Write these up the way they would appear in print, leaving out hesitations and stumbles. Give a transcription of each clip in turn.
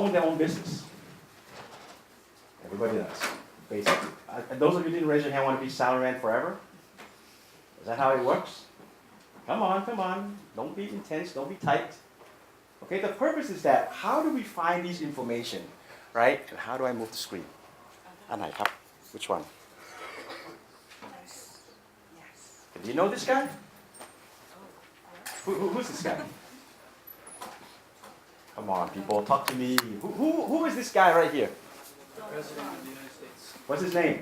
own their own business. Everybody does, basically. And those of you who didn't raise your hand want to be salaryman forever? Is that how it works? Come on, come on. Don't be intense, don't be tight. Okay, the purpose is that how do we find these information, right? And how do I move the screen? Which one? Do you know this guy? Who's this guy? Come on, people, talk to me. Who is this guy right here? President of the United States. What's his name?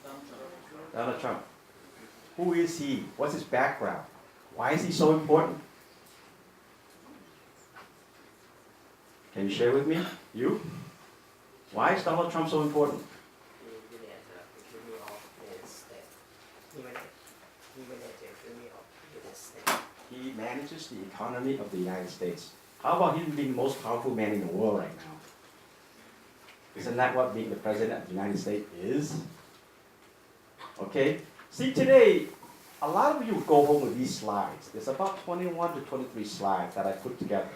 Donald Trump. Donald Trump. Who is he? What's his background? Why is he so important? Can you share with me? You? Why is Donald Trump so important? He manages the economy of the United States. How about him being the most powerful man in the world right now? Isn't that what being the president of the United States is? Okay? See, today, a lot of you go home with these slides. There's about 21 to 23 slides that I put together.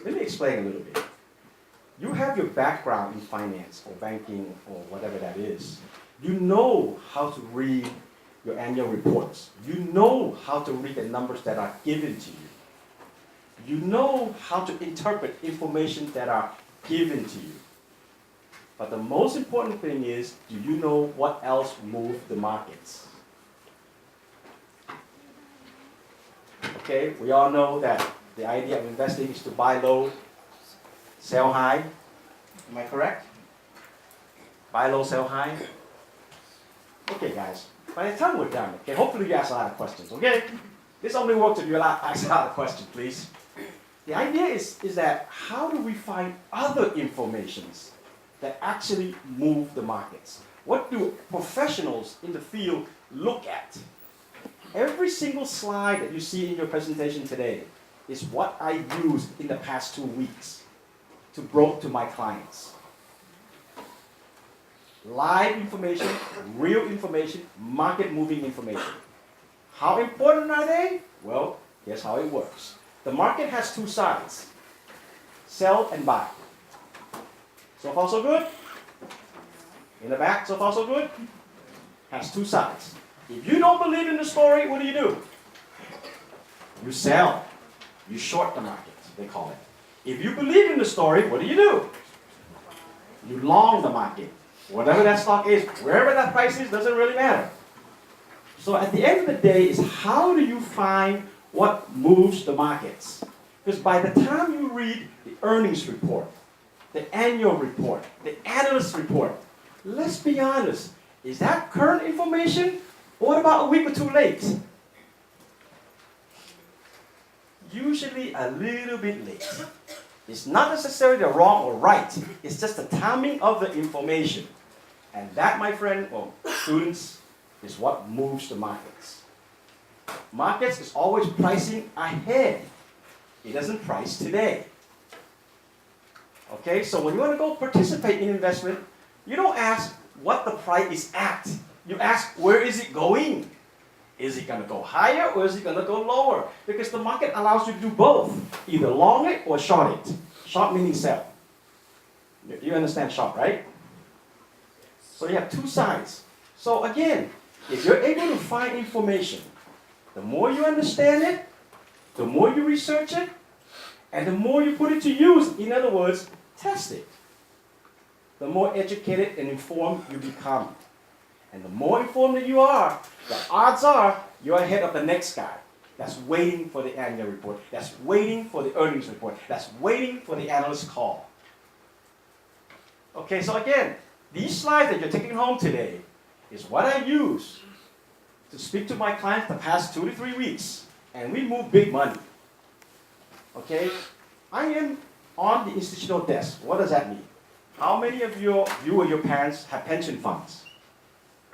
Let me explain a little bit. You have your background in finance or banking or whatever that is. You know how to read your annual reports. You know how to read the numbers that are given to you. You know how to interpret information that are given to you. But the most important thing is, do you know what else moves the markets? Okay, we all know that the idea of investing is to buy low, sell high. Am I correct? Buy low, sell high. Okay, guys. By the time we're done, okay, hopefully you ask a lot of questions, okay? This only works if you ask a lot of questions, please. The idea is that how do we find other informations that actually move the markets? What do professionals in the field look at? Every single slide that you see in your presentation today is what I used in the past 2 weeks to broach to my clients. Live information, real information, market-moving information. How important are they? Well, here's how it works. The market has two sides, sell and buy. So far so good? In the back, so far so good? Has two sides. If you don't believe in the story, what do? You sell. You short the market, they call it. If you believe in the story, what do? You long the market. Whatever that stock is, wherever that price is, doesn't really matter. So at the end of the day is how do you find what moves the markets? Because by the time you read the earnings report, the annual report, the analyst report, let's be honest, is that current information? What about a week or two late? Usually a little bit late. It's not necessarily wrong or right. It's just the timing of the information. And that, my friend, or students, is what moves the markets. Markets is always pricing ahead. It doesn't price today. Okay, so when you want to go participate in investment, you don't ask what the price is at. You ask, where is it going? Is it going to go higher or is it going to go lower? Because the market allows you to do both, either long it or short it. Short meaning sell. You understand short, right? So you have two sides. So again, if you're able to find information, the more you understand it, the more you research it, and the more you put it to use, in other words, test it, the more educated and informed you become. And the more informed that you are, the odds are you're ahead of the next guy that's waiting for the annual report, that's waiting for the earnings report, that's waiting for the analyst call. Okay, so again, these slides that you're taking home today is what I use to speak to my clients the past 2 to 3 weeks, and we move big money. Okay, I am on the institutional desk. What does that mean? How many of you or your parents have pension funds?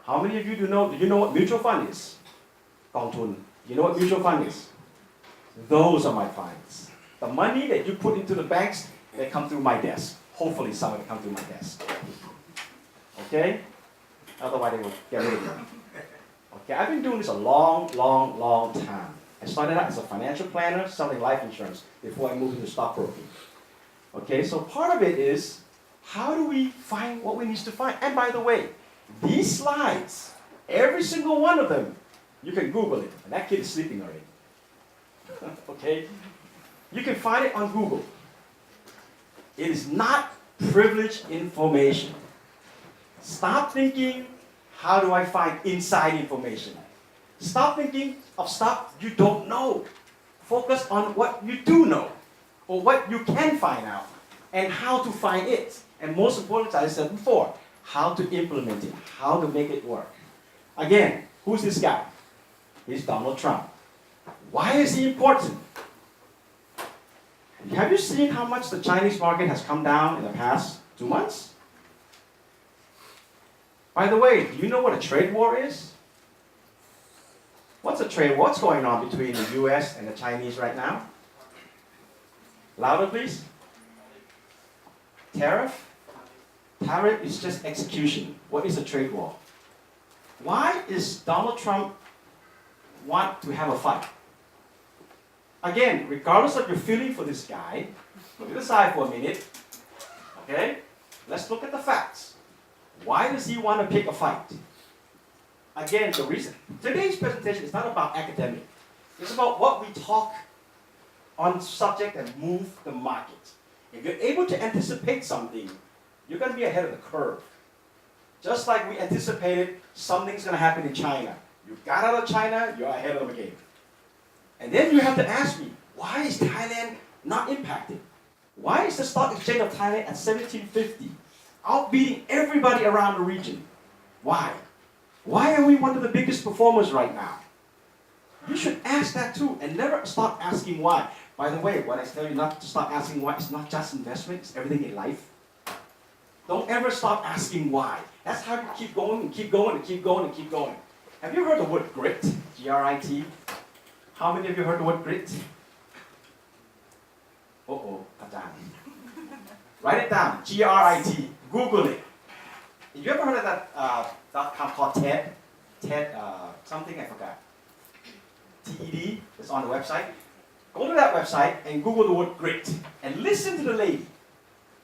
How many of you do you know what mutual fund is? กองทุน. You know what mutual fund is? Those are my clients. The money that you put into the banks, they come through my desk. Hopefully some of it come through my desk. Okay? Otherwise they will get rid of you. Okay, I've been doing this a long time. I started out as a financial planner selling life insurance before I moved into stockbroking. Okay, so part of it is How do we find what we need to find? And by the way, these slides, every single one of them, you can Google it. And that kid is sleeping already. Okay? You can find it on Google. It is not privileged information. Stop thinking, how do I find inside information? Stop thinking of stuff you don't know. Focus on what you do know, or what you can find out, and how to find it. And most importantly, as I said before, how to implement it, how to make it work. Again, who's this guy? He's Donald Trump. Why is he important? Have you seen how much the Chinese market has come down in the past 2 months? By the way, do you know what a trade war is? What's a trade war? What's going on between the US and the Chinese right now? Louder, please. Tariff? Tariff is just execution. What is a trade war? Why is Donald Trump want to have a fight? Again, regardless of your feeling for this guy, put it aside for a minute. Okay? Let's look at the facts. Why does he want to pick a fight? Again, the reason. Today's presentation is not about academic. It's about what we talk on subject and move the market. If you're able to anticipate something, you're going to be ahead of the curve. Just like we anticipated something's going to happen in China. You got out of China, you're ahead of the game. And then you have to ask me, why is Thailand not impacted? Why is the stock exchange of Thailand at 1750, outbeating everybody around the region? Why? Why are we one of the biggest performers right now? You should ask that too, and never stop asking why. By the way, what I tell you not to stop asking why, it's not just investment, it's everything in life. Don't ever stop asking why. That's how you keep going and keep going and keep going and keep going. Have you heard the word grit? G-R-I-T? How many of you heard the word grit? Uh-oh, Ajahn. Write it down, G-R-I-T. Google it. Have you ever heard of that .com called TED? TED something, I forgot. TED, it's on the website. Go to that website and Google the word grit. And listen to the lady.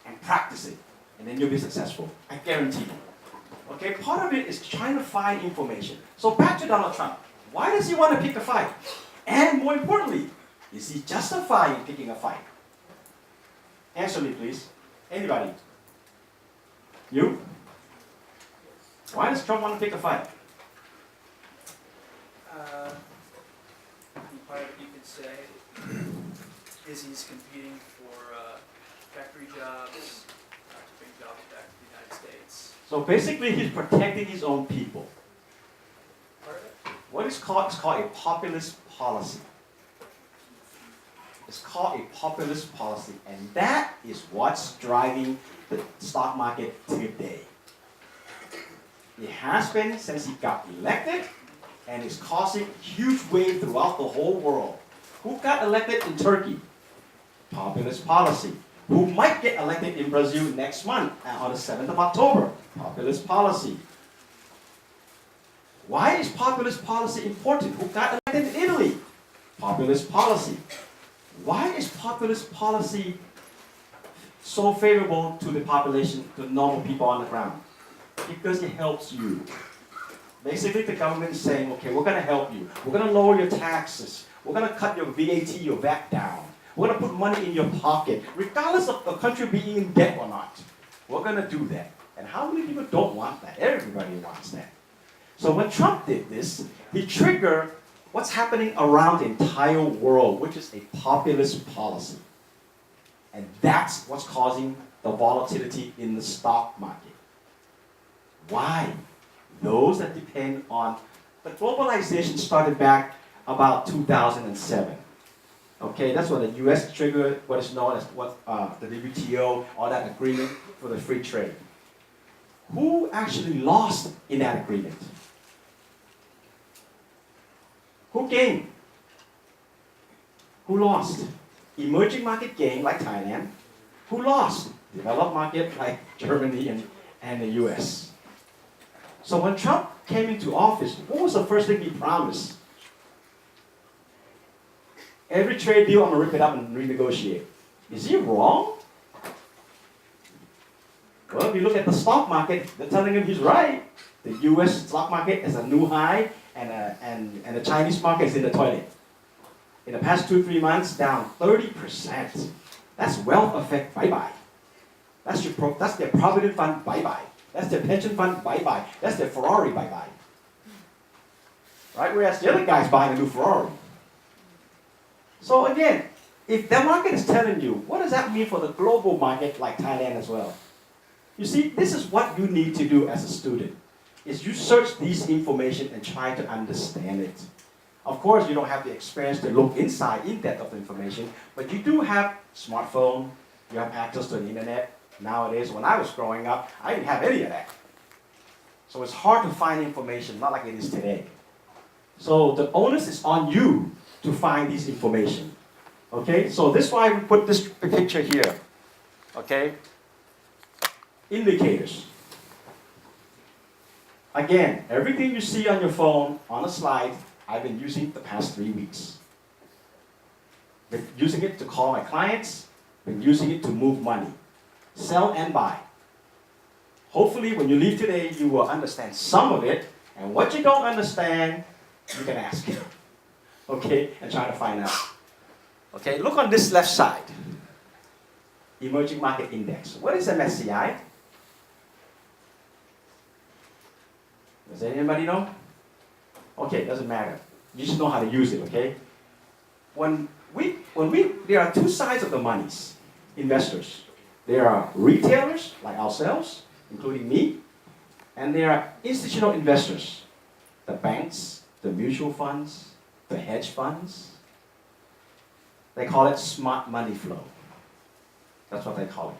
And practice it. And then you'll be successful. I guarantee you. Okay, part of it is trying to find information. So back to Donald Trump. Why does he want to pick a fight? And more importantly, is he justified in picking a fight? Answer me, please. Anybody? You? Why does Trump want to pick a fight? Part of it you could say is he's competing for factory jobs, to bring jobs back to the United States. So basically, he's protecting his own people. Part of it? What is called? It's called a populist policy. It's called a populist policy, and that is what's driving the stock market today. It has been since he got elected, and it's causing a huge wave throughout the whole world. Who got elected in Turkey? Populist policy. Who might get elected in Brazil next month on the 7th of October? Populist policy. Why is populist policy important? Who got elected in Italy? Populist policy. Why is populist policy so favorable to the population, to normal people on the ground? Because it helps you. Basically, the government is saying, okay, we're going to help you. We're going to lower your taxes. We're going to cut your VAT, your VAT down. We're going to put money in your pocket, regardless of the country being in debt or not. We're going to do that. And how many people don't want that? Everybody wants that. So when Trump did this, he triggered what's happening around the entire world, which is a populist policy. And that's what's causing the volatility in the stock market. Why? Those that depend on, the globalization started back about 2007. Okay, that's when the US triggered what is known as the WTO, all that agreement for the free trade. Who actually lost in that agreement? Who gained? Who lost? Emerging market gained, like Thailand. Who lost? Developed market, like Germany and the US. So when Trump came into office, what was the first thing he promised? Every trade deal, I'm going to rip it up and renegotiate. Is he wrong? Well, if you look at the stock market, they're telling him he's right. The US stock market is a new high, and the Chinese market is in the toilet. In the past 2-3 months, down 30%. That's wealth effect, bye-bye. That's their provident fund, bye-bye. That's their pension fund, bye-bye. That's their Ferrari, bye-bye. Right? Whereas the other guy's buying a new Ferrari. So again, if the market is telling you, what does that mean for the global market like Thailand as well? You see, this is what you need to do as a student, is you search these information and try to understand it. Of course, you don't have the experience to look inside, in depth of the information, but you do have smartphone, you have access to the internet. Nowadays, when I was growing up, I didn't have any of that. So it's hard to find information, not like it is today. So the onus is on you to find this information. Okay, so this is why we put this picture here. Okay, indicators. Again, everything you see on your phone, on a slide, I've been using the past 3 weeks. Been using it to call my clients, been using it to move money. Sell and buy. Hopefully when you leave today, you will understand some of it, and what you don't understand, you can ask. Okay, and try to find out. Okay, look on this left side. Emerging Market Index. What is MSCI? Does anybody know? Okay, doesn't matter. You just know how to use it, okay? There are two sides of the monies, investors. There are retailers, like ourselves, including me, and there are institutional investors, the banks, the mutual funds, the hedge funds. They call it smart money flow. That's what they call it.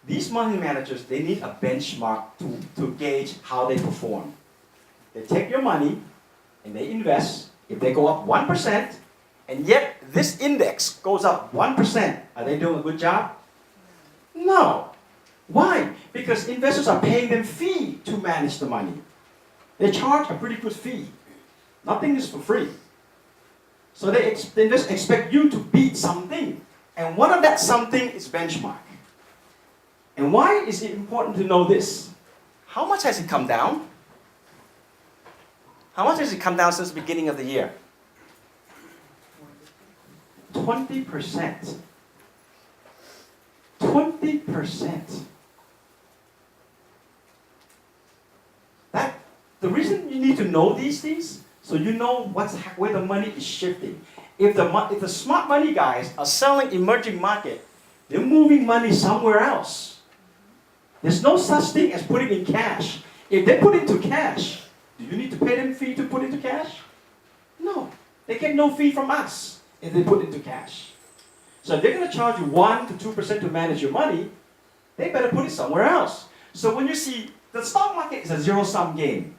These money managers, they need a benchmark to gauge how they perform. They take your money and they invest. If they go up 1%, and yet this index goes up 1%, are they doing a good job? No. Why? Because investors are paying them fee to manage the money. They charge a pretty good fee. Nothing is for free. So they just expect you to beat something. And one of that something is benchmark. And why is it important to know this? How much has it come down? How much has it come down since the beginning of the year? 20%. 20%. The reason you need to know these things, so you know where the money is shifting. If the smart money guys are selling emerging market, they're moving money somewhere else. There's no such thing as putting in cash. If they put into cash, do you need to pay them a fee to put into cash? No. They get no fee from us if they put into cash. So if they're going to charge you 1 to 2% to manage your money, they better put it somewhere else. So when you see the stock market is a zero-sum game.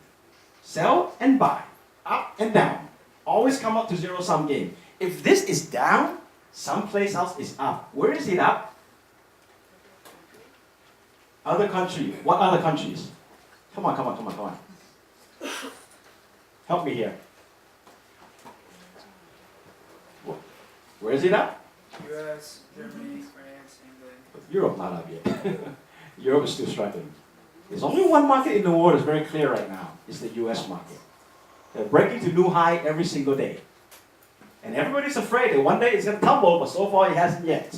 Sell and buy, up and down. Always come up to zero-sum game. If this is down, someplace else is up. Where is it up? Other country. What other countries? Come on. Help me here. Where is it up? US, Germany, France, England. Europe not up yet. Europe is still struggling. There's only one market in the world that's very clear right now. It's the US market. They're breaking to new high every single day. And everybody's afraid that one day it's going to tumble, but so far it hasn't yet.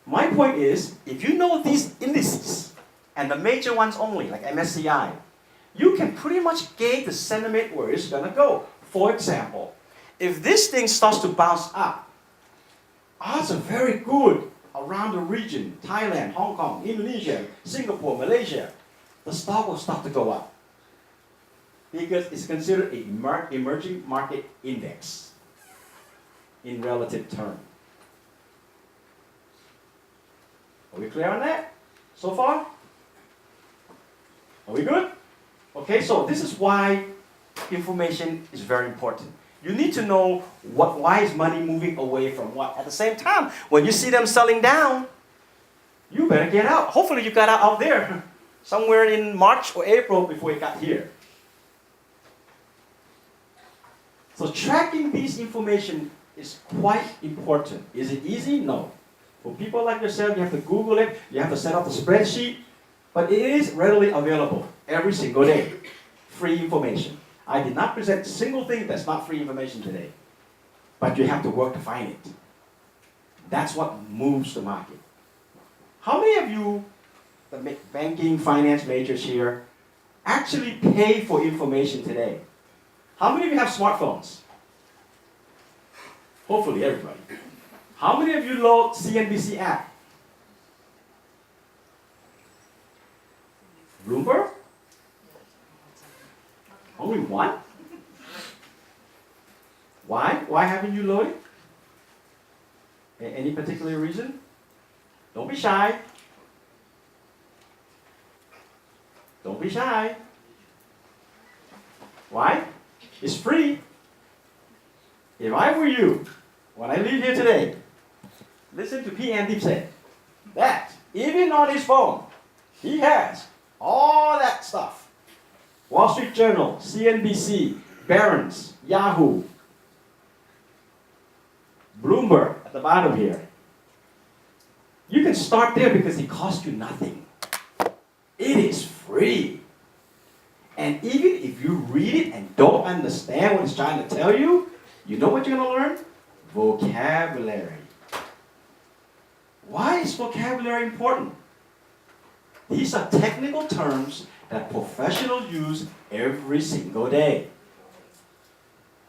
My point is, if you know these indices, and the major ones only, like MSCI, you can pretty much gauge the sentiment where it's going to go. For example, if this thing starts to bounce up, odds are very good around the region, Thailand, Hong Kong, Indonesia, Singapore, Malaysia, the stock will start to go up. Because it's considered an emerging market index in relative term. Are we clear on that so far? Are we good? Okay, so this is why information is very important. You need to know why is money moving away from what. At the same time, when you see them selling down, you better get out. Hopefully you got out there somewhere in March or April before you got here. So tracking these information is quite important. Is it easy? No. For people like yourself, you have to Google it, you have to set up the spreadsheet, but it is readily available every single day. Free information. I did not present a single thing that's not free information today. But you have to work to find it. That's what moves the market. How many of you, the banking, finance majors here, actually pay for information today? How many of you have smartphones? Hopefully everybody. How many of you load CNBC app? Bloomberg? Only one? Why? Why haven't you loaded? Any particular reason? Don't be shy. Don't be shy. Why? It's free. If I were you, when I leave here today, listen to Andy say that even on his phone, he has all that stuff. Wall Street Journal, CNBC, Barron's, Yahoo, Bloomberg at the bottom here. You can start there because it costs you nothing. It is free. And even if you read it and don't understand what it's trying to tell you, you know what you're going to learn? Vocabulary. Why is vocabulary important? These are technical terms that professionals use every single day.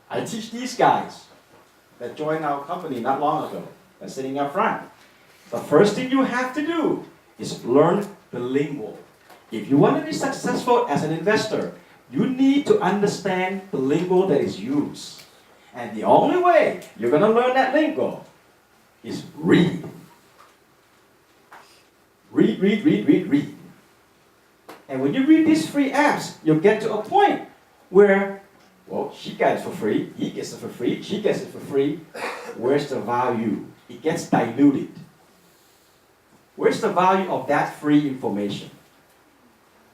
I teach these guys that joined our company not long ago, that's sitting up front. The first thing you have to do is learn the lingo. If you want to be successful as an investor, you need to understand the lingo that is used. And the only way you're going to learn that lingo is read. Read, read, read, read, read. And when you read these free apps, you'll get to a point where, well, she got it for free, he gets it for free, she gets it for free. Where's the value? It gets diluted. Where's the value of that free information?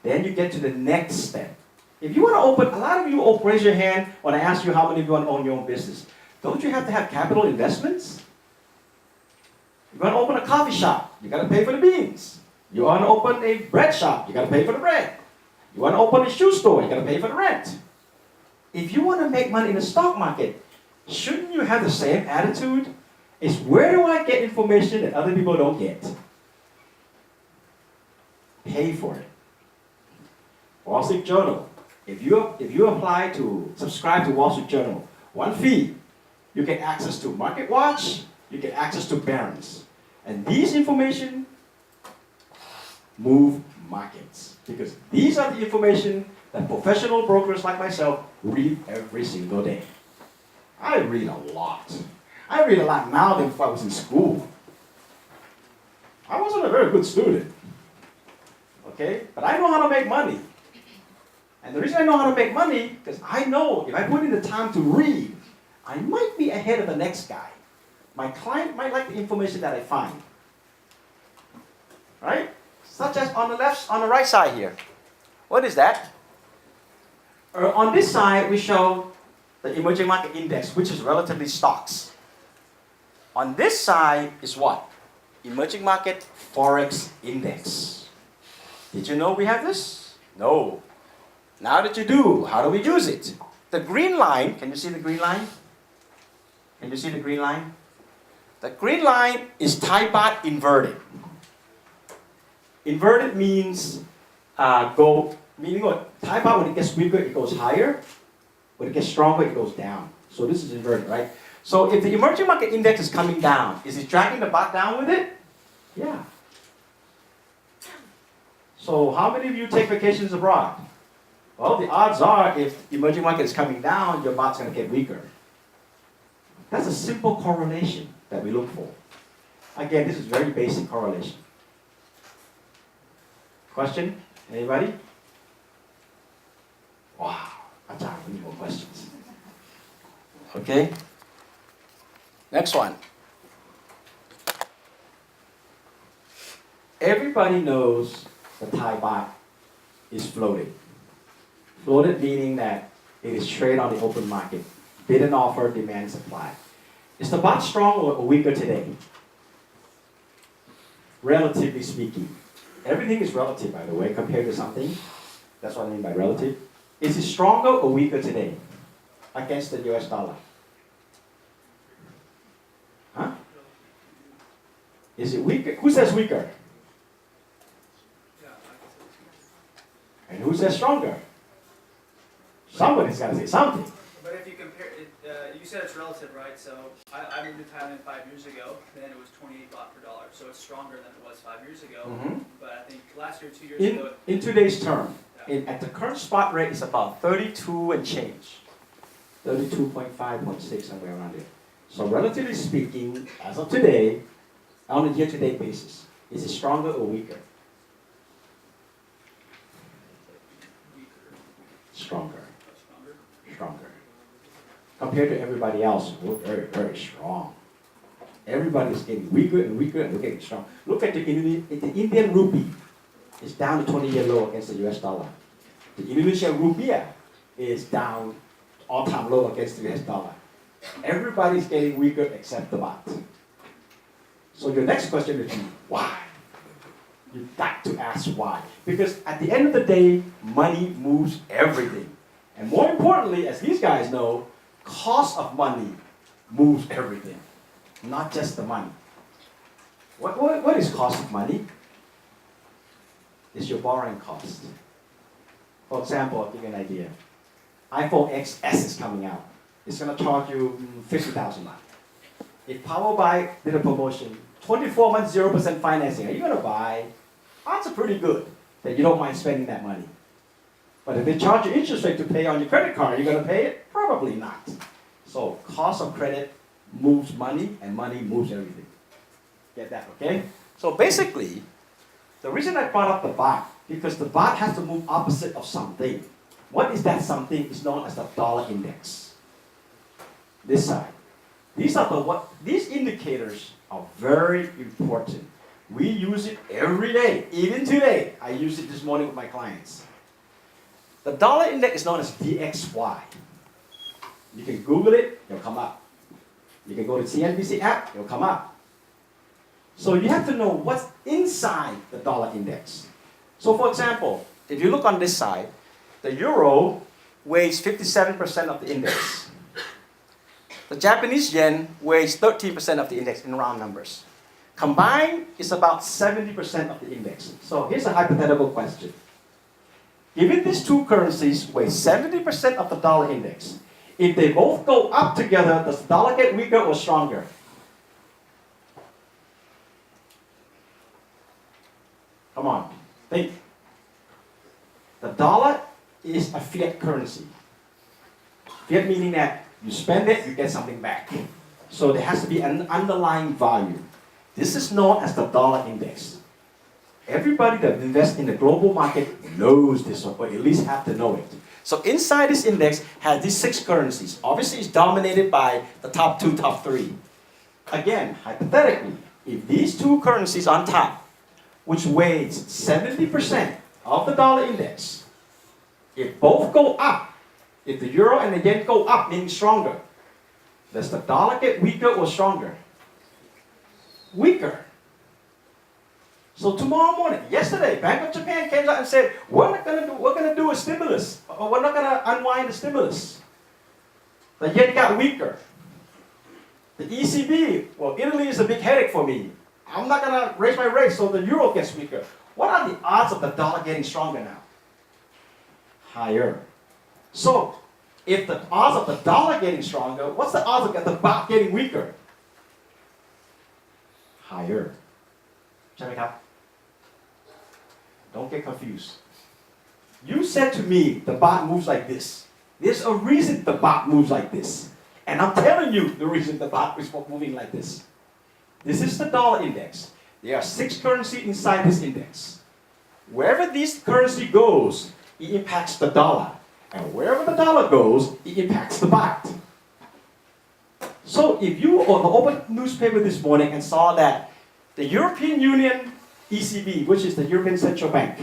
Then you get to the next step. If you want to open, a lot of you raise your hand when I ask you how many of you want to own your own business. Don't you have to have capital investments? You want to open a coffee shop, you got to pay for the beans. You want to open a bread shop, you got to pay for the bread. You want to open a shoe store, you got to pay for the rent. If you want to make money in the stock market, shouldn't you have the same attitude? It's where do I get information that other people don't get? Pay for it. Wall Street Journal. If you apply to subscribe to Wall Street Journal, one fee, you get access to Market Watch, you get access to Barron's. And these information move markets. Because these are the information that professional brokers like myself read every single day. I read a lot. I read a lot now than if I was in school. I wasn't a very good student. Okay? But I know how to make money. And the reason I know how to make money, because I know if I put in the time to read, I might be ahead of the next guy. My client might like the information that I find. Right? Such as on the right side here. What is that? On this side, we show the emerging market index, which is relatively stocks. On this side is what? Emerging market forex index. Did you know we have this? No. Now that you do, how do we use it? The green line, can you see the green line? Can you see the green line? The green line is Thai baht inverted. Inverted means meaning what? Thai baht, when it gets weaker, it goes higher. When it gets stronger, it goes down. So this is inverted, right? So if the emerging market index is coming down, is it dragging the baht down with it? Yeah. So how many of you take vacations abroad? Well, the odds are if the emerging market is coming down, your baht's going to get weaker. That's a simple correlation that we look for. Again, this is very basic correlation. Question? Anybody? Wow, we need more questions. Okay. Next one. Everybody knows the Thai baht is floated. Floated meaning that it is traded on the open market. Bid and offer, demand, supply. Is the baht strong or weaker today? relatively speaking. Everything is relative, by the way, compared to something. That's what I mean by relative. Is it stronger or weaker today against the US dollar? Huh? Is it weaker? Who says weaker? Yeah, I can say. And who says stronger? Somebody's got to say something. But if you compare it, you said it's relative, right? So I moved to Thailand 5 years ago, then it was 28 baht per dollar. So it's stronger than it was 5 years ago. Mm-hmm. But I think last year, 2 years ago. In today's term, Yeah. at the current spot rate, it's about 32 and change. 32.5.6, somewhere around there. So relatively speaking, as of today, on a year-to-date basis, is it stronger or weaker? Weaker. Stronger. Stronger. Stronger. Compared to everybody else, we're very, very strong. Everybody's getting weaker and weaker, and we're getting strong. Look at the Indian rupee. It's down to 20-year low against the US dollar. The Indonesian rupiah is down all-time low against the US dollar. Everybody's getting weaker except the baht. So your next question is, why? You've got to ask why. Because at the end of the day, money moves everything. And more importantly, as these guys know, cost of money moves everything, not just the money. What is cost of money? It's your borrowing cost. For example, I'll give you an idea. iPhone XS is coming out. It's going to charge you 50,000 baht. If Powerbuy did a promotion, 24 months, 0% financing, are you going to buy? Odds are pretty good that you don't mind spending that money. But if they charge you interest rate to pay on your credit card, are you going to pay it? Probably not. So cost of credit moves money, and money moves everything. Get that, okay? So basically, the reason I brought up the baht, because the baht has to move opposite of something. What is that something? It's known as the dollar index. This side. These indicators are very important. We use it every day. Even today, I used it this morning with my clients. The dollar index is known as DXY. You can Google it, it'll come up. You can go to CNBC app, it'll come up. So you have to know what's inside the dollar index. So for example, if you look on this side, the euro weighs 57% of the index. The Japanese yen weighs 13% of the index in round numbers. Combined, it's about 70% of the index. So here's a hypothetical question. Given these two currencies weigh 70% of the dollar index, if they both go up together, does the dollar get weaker or stronger? Come on, think. The dollar is a fiat currency. Fiat meaning that you spend it, you get something back. So there has to be an underlying value. This is known as the dollar index. Everybody that invests in the global market knows this, or at least have to know it. So inside this index has these 6 currencies. Obviously, it's dominated by the top 2, top 3. Again, hypothetically, if these 2 currencies on top, which weighs 70% of the dollar index, if both go up, if the euro and the yen go up, meaning stronger, does the dollar get weaker or stronger? Weaker. So tomorrow morning, yesterday, Bank of Japan came out and said, we're gonna do a stimulus, or we're not gonna unwind the stimulus. The yen got weaker. The ECB, well, Italy is a big headache for me. I'm not gonna raise my rates, so the euro gets weaker. What are the odds of the dollar getting stronger now? Higher. So, if the odds of the dollar getting stronger, what's the odds of the baht getting weaker? Higher. ใช่ไหมครับ? Don't get confused. You said to me, the baht moves like this. There's a reason the baht moves like this. And I'm telling you the reason the baht is moving like this. This is the dollar index. There are 6 currencies inside this index. Wherever this currency goes, it impacts the dollar. And wherever the dollar goes, it impacts the baht. So if you opened the newspaper this morning and saw that the European Union ECB, which is the European Central Bank,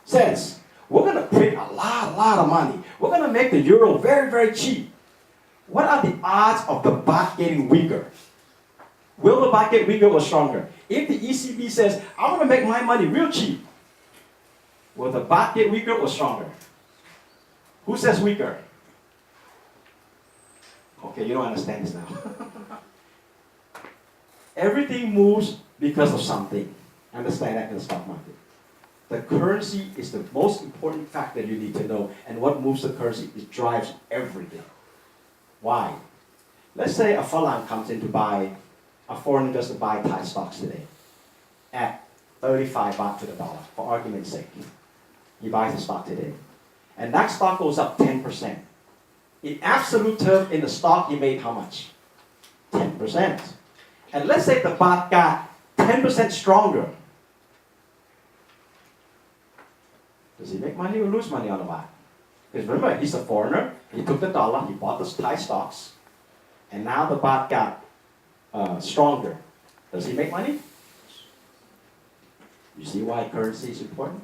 says, we're going to print a lot of money. We're going to make the euro very, very cheap. What are the odds of the baht getting weaker? Will the baht get weaker or stronger? If the ECB says, I want to make my money real cheap, will the baht get weaker or stronger? Who says weaker? Okay, you don't understand this now. Everything moves because of something. Understand that in the stock market. The currency is the most important factor you need to know, and what moves the currency, it drives everything. Why? Let's say a Falang comes in to buy, a foreign investor buy Thai stocks today at 35 baht to the dollar, for argument's sake. He buys the stock today. And that stock goes up 10%. In absolute terms, in the stock, he made how much? 10%. And let's say the baht got 10% stronger. Does he make money or lose money on the baht? Because remember, he's a foreigner. He took the dollar, he bought the Thai stocks, and now the baht got stronger. Does he make money? You see why currency is important?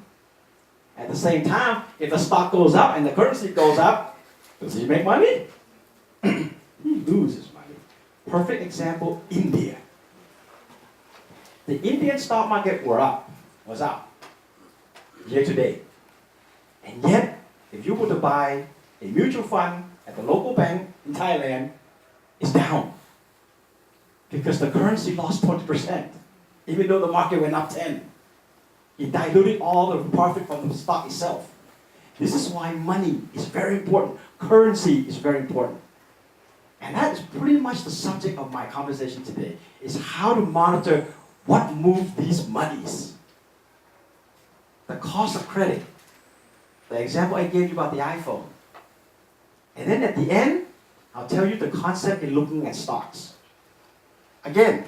At the same time, if the stock goes up and the currency goes up, does he make money? He loses money. Perfect example, India. The Indian stock market was up year to date. And yet, if you were to buy a mutual fund at the local bank in Thailand, it's down. Because the currency lost 20%, even though the market went up 10%. It diluted all the profit from the stock itself. This is why money is very important. Currency is very important. And that is pretty much the subject of my conversation today, is how to monitor what moves these monies. The cost of credit. The example I gave you about the iPhone. And then at the end, I'll tell you the concept in looking at stocks. Again,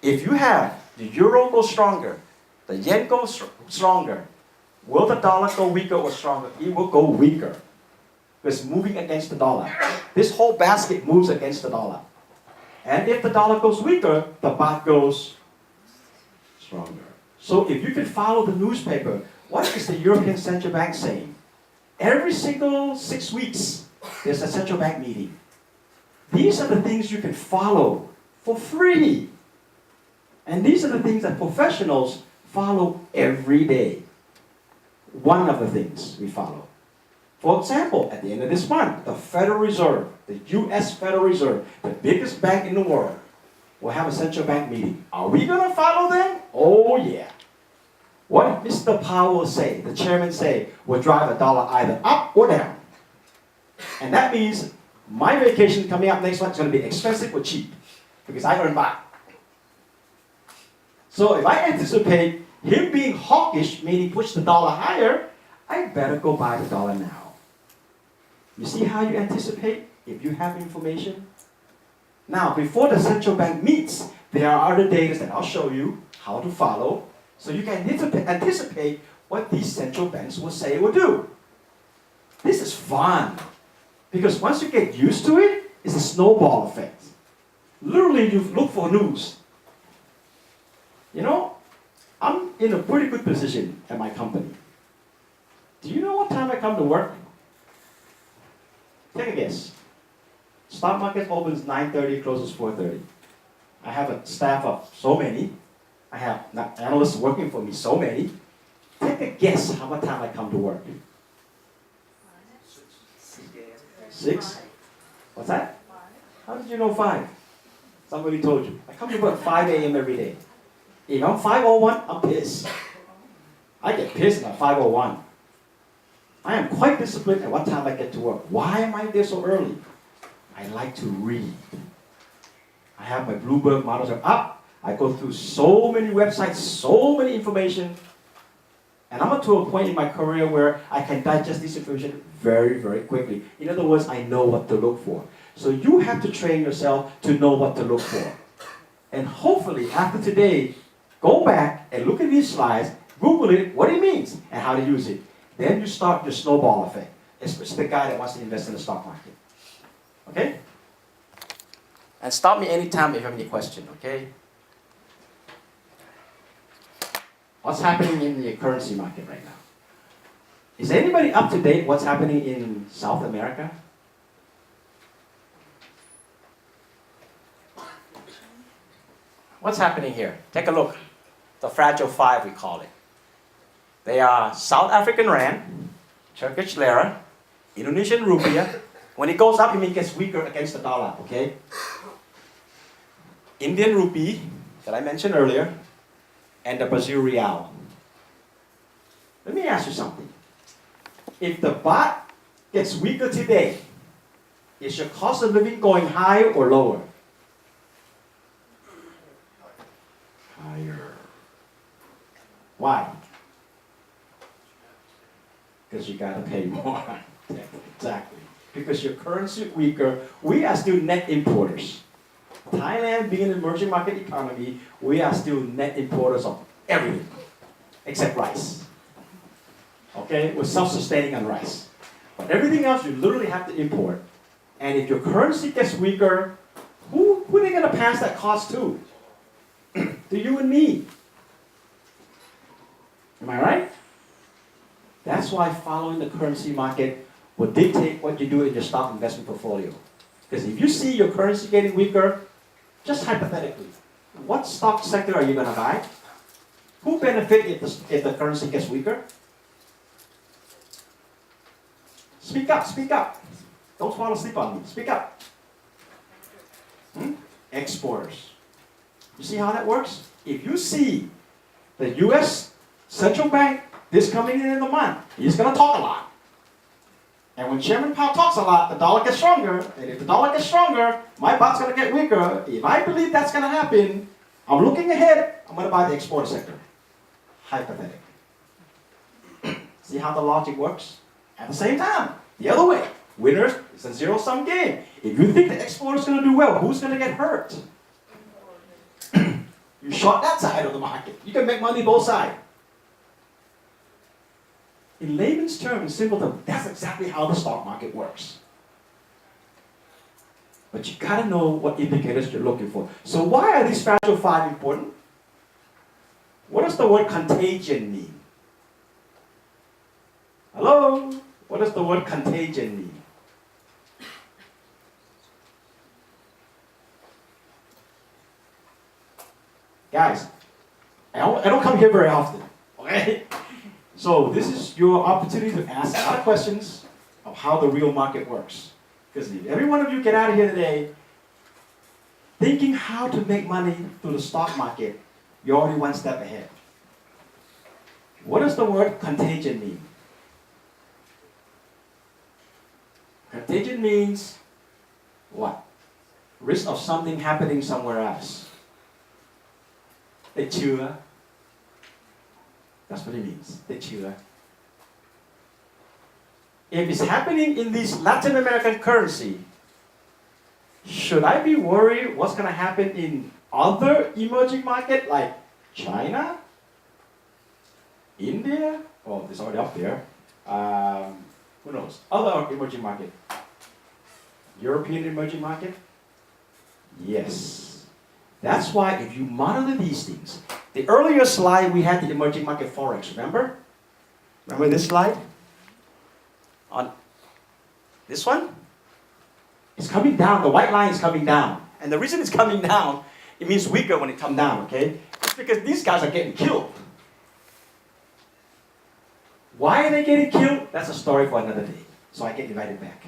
if you have the euro go stronger, the yen goes stronger, will the dollar go weaker or stronger? It will go weaker. It's moving against the dollar. This whole basket moves against the dollar. And if the dollar goes weaker, the baht goes stronger. So if you can follow the newspaper, what is the European Central Bank saying? Every single 6 weeks, there's a central bank meeting. These are the things you can follow for free. And these are the things that professionals follow every day. One of the things we follow. For example, at the end of this month, the Federal Reserve, the US Federal Reserve, the biggest bank in the world, will have a central bank meeting. Are we going to follow them? Oh yeah. What Mr. Powell say, the chairman say, will drive a dollar either up or down. And that means my vacation coming up next month is going to be expensive or cheap, because I earn back. So if I anticipate him being hawkish, meaning push the dollar higher, I better go buy the dollar now. You see how you anticipate if you have information? Now, before the central bank meets, there are other data that I'll show you how to follow, so you can anticipate what these central banks will say or do. This is fun, because once you get used to it, it's a snowball effect. Literally, you look for news. You know, I'm in a pretty good position at my company. Do you know what time I come to work? Take a guess. Stock market opens 9:30, closes 4:30. I have a staff of so many. I have analysts working for me, so many. Take a guess how much time I come to work. 6? What's that? How did you know 5? Somebody told you. I come to work 5 a.m. every day. If I'm 5:01, I'm pissed. I get pissed at 5:01. I am quite disciplined at what time I get to work. Why am I there so early? I like to read. I have my Bloomberg models are up. I go through so many websites, so many information. And I'm to a point in my career where I can digest this information very, very quickly. In other words, I know what to look for. So you have to train yourself to know what to look for. And hopefully, after today, go back and look at these slides, Google it, what it means, and how to use it. Then you start your snowball effect, especially the guy that wants to invest in the stock market. Okay? And stop me anytime if you have any question, okay? What's happening in the currency market right now? Is anybody up to date what's happening in South America? What's happening here? Take a look. The fragile five, we call it. They are South African rand, Turkish lira, Indonesian rupiah. When it goes up, it means it gets weaker against the dollar, okay? Indian rupee, that I mentioned earlier, and the Brazil real. Let me ask you something. If the baht gets weaker today, is your cost of living going higher or lower? Higher. Why? Because you gotta pay more. Exactly. Because your currency weaker, we are still net importers. Thailand being an emerging market economy, we are still net importers of everything except rice. Okay, we're self-sustaining on rice. But everything else you literally have to import. And if your currency gets weaker, who are they going to pass that cost to? To you and me. Am I right? That's why following the currency market will dictate what you do in your stock investment portfolio. Because if you see your currency getting weaker, just hypothetically, what stock sector are you going to buy? Who benefits if the currency gets weaker? Speak up, speak up. Don't fall asleep on me. Speak up. Exporters. You see how that works? If you see the U.S. Central Bank this coming in the month, he's going to talk a lot. And when Chairman Powell talks a lot, the dollar gets stronger. And if the dollar gets stronger, my baht's going to get weaker. If I believe that's going to happen, I'm looking ahead, I'm going to buy the exporter sector. Hypothetically. See how the logic works? At the same time, the other way. Winners, it's a zero-sum game. If you think the exporter is going to do well, who's going to get hurt? You short that side of the market. You can make money both sides. In layman's terms, in simple terms, that's exactly how the stock market works. But you got to know what indicators you're looking for. So why are these fragile five important? What does the word contagion mean? Hello? What does the word contagion mean? Guys, I don't come here very often, okay? So this is your opportunity to ask a lot of questions of how the real market works. Because if every one of you get out of here today thinking how to make money through the stock market, you're already one step ahead. What does the word contagion mean? Contagion means what? Risk of something happening somewhere else. They cheer. That's what it means. They cheer. If it's happening in this Latin American currency, should I be worried what's going to happen in other emerging markets like China, India? Oh, it's already up there. Who knows? Other emerging market. European emerging market? Yes. That's why if you monitor these things, the earlier slide we had the emerging market forex, remember? Remember this slide? On this one? It's coming down, the white line is coming down. And the reason it's coming down, it means weaker when it comes down, okay? It's because these guys are getting killed. Why are they getting killed? That's a story for another day. So I get invited back.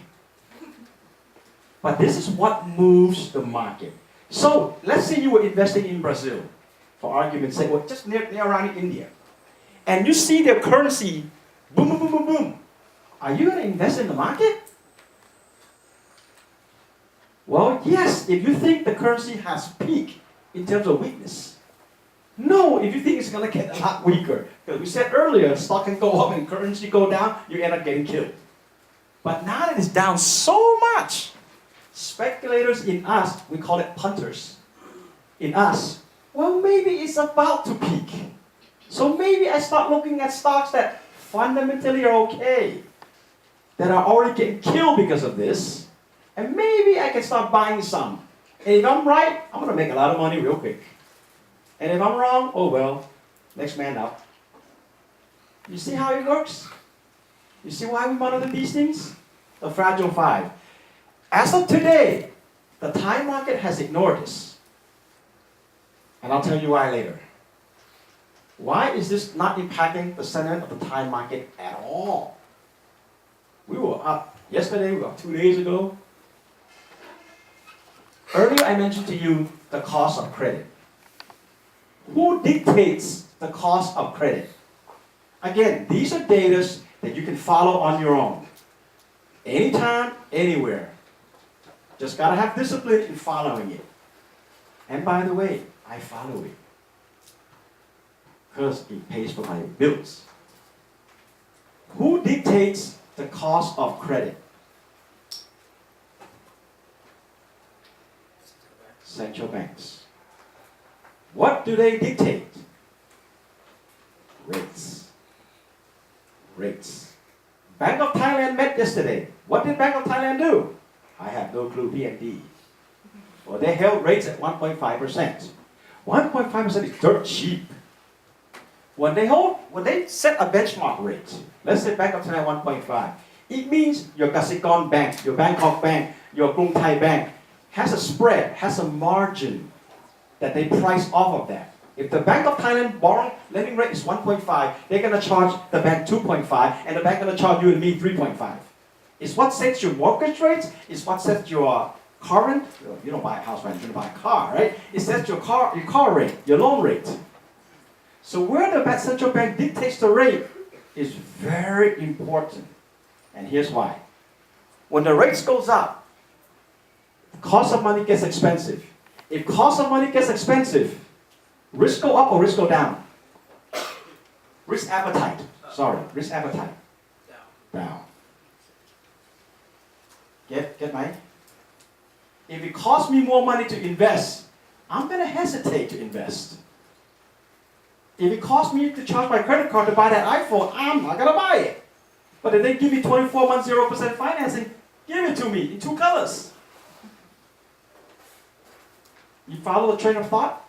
But this is what moves the market. So, let's say you were investing in Brazil, for argument's sake, or just near around India. And you see their currency, boom, boom, boom, boom, boom. Are you going to invest in the market? Well, yes, if you think the currency has peaked in terms of weakness. No, if you think it's going to get a lot weaker. Because we said earlier, stock can go up and currency go down, you end up getting killed. But now that it's down so much, speculators in us, we call it punters. In us, well, maybe it's about to peak. So maybe I start looking at stocks that fundamentally are okay, that are already getting killed because of this, and maybe I can start buying some. And if I'm right, I'm going to make a lot of money real quick. And if I'm wrong, oh well, next man up. You see how it works? You see why we monitor these things? The fragile five. As of today, the Thai market has ignored this. And I'll tell you why later. Why is this not impacting the sentiment of the Thai market at all? We were up yesterday, we were up 2 days ago. Earlier I mentioned to you the cost of credit. Who dictates the cost of credit? Again, these are data that you can follow on your own. Anytime, anywhere. Just gotta have discipline in following it. And by the way, I follow it. Because it pays for my bills. Who dictates the cost of credit? Central banks. What do they dictate? Rates. Rates. Bank of Thailand met yesterday. What did Bank of Thailand do? I have no clue, PND. Well, they held rates at 1.5%. 1.5% is dirt cheap. When they set a benchmark rate, let's say Bank of Thailand 1.5, it means your Kasikorn Bank, your Bangkok Bank, your Krung Thai Bank has a spread, has a margin that they price off of that. If the Bank of Thailand borrowing lending rate is 1.5, they're going to charge the bank 2.5, and the bank going to charge you and me 3.5. It's what sets your mortgage rates, it's what sets your current, you don't buy a house, right? You're going to buy a car, right? It sets your car rate, your loan rate. So where the central bank dictates the rate is very important. And here's why. When the rates goes up, the cost of money gets expensive. If cost of money gets expensive, risk go up or risk go down? Risk appetite. Risk appetite. Down. Get my? If it costs me more money to invest, I'm going to hesitate to invest. If it costs me to charge my credit card to buy that iPhone, I'm not going to buy it. But if they give me 24 months 0% financing, give it to me in 2 colors. You follow the train of thought?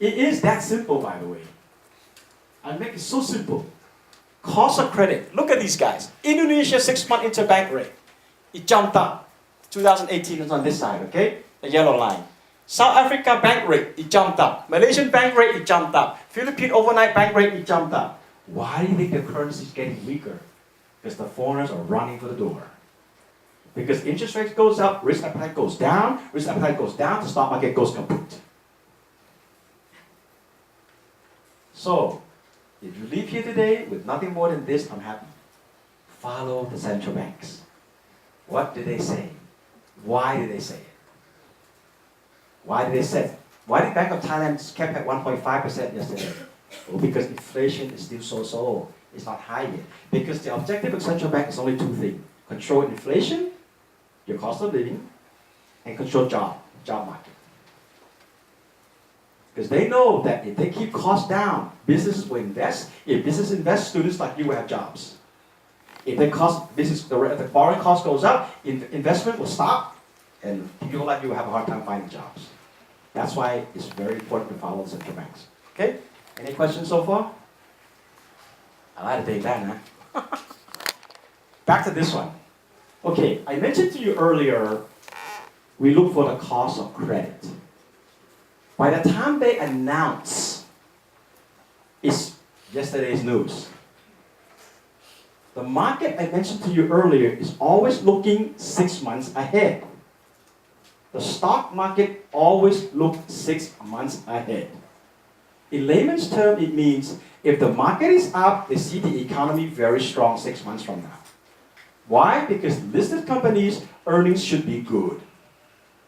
It is that simple, by the way. I make it so simple. Cost of credit. Look at these guys. Indonesia 6-month interbank rate. It jumped up. 2018 is on this side, okay? The yellow line. South Africa bank rate, it jumped up. Malaysian bank rate, it jumped up. Philippine overnight bank rate, it jumped up. Why do you think the currency is getting weaker? Because the foreigners are running for the door. Because interest rates goes up, risk appetite goes down. Risk appetite goes down, the stock market goes kaput. So, if you leave here today with nothing more than this, I'm happy. Follow the central banks. What did they say? Why did they say it? Why did they say it? Why did Bank of Thailand kept at 1.5% yesterday? Well, because inflation is still so. It's not high yet. Because the objective of central bank is only 2 things. Control inflation, your cost of living, and control job market. Because they know that if they keep costs down, businesses will invest. If business invest, students like you will have jobs. If the borrowing cost goes up, investment will stop, and people like you will have a hard time finding jobs. That's why it's very important to follow the central banks. Okay? Any questions so far? I like to take that, huh? Back to this one. Okay, I mentioned to you earlier, we look for the cost of credit. By the time they announce, it's yesterday's news. The market I mentioned to you earlier is always looking 6 months ahead. The stock market always looks 6 months ahead. In layman's terms, it means if the market is up, they see the economy very strong 6 months from now. Why? Because listed companies' earnings should be good.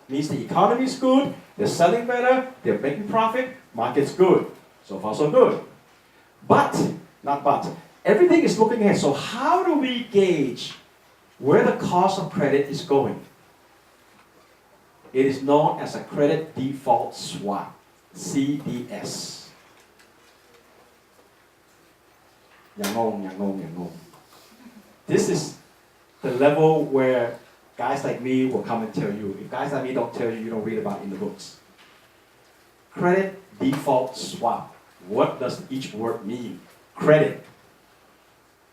Means the economy is good, they're selling better, they're making profit, market's good. So far so good. Everything is looking ahead. So how do we gauge where the cost of credit is going? It is known as a credit default swap, CDS. Yang. This is the level where guys like me will come and tell you. If guys like me don't tell you, you don't read about it in the books. Credit default swap. What does each word mean? Credit.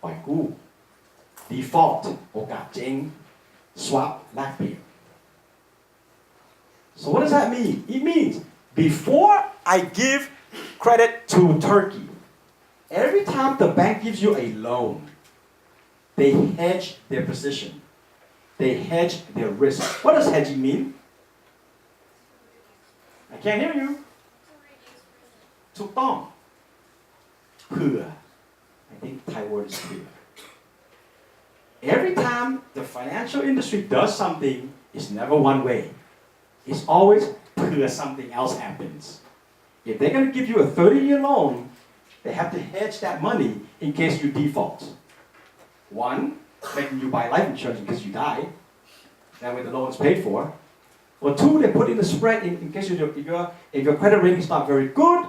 ปล่อยกู้ Default โอกาสเจ๊ง Swap แลกเปลี่ยน So what does that mean? It means Before I give credit to Turkey, every time the bank gives you a loan, they hedge their position. They hedge their risk. What does hedging mean? I can't hear you. ถูกต้องเผื่อ I think Thai word is เผื่อ Every time the financial industry does something, it's never one way. It's always เผื่อ something else happens. If they're going to give you a 30-year loan, they have to hedge that money in case you default. One, making you buy life insurance in case you die. That way the loan is paid for. Or two, they put in the spread in case if your credit rating is not very good,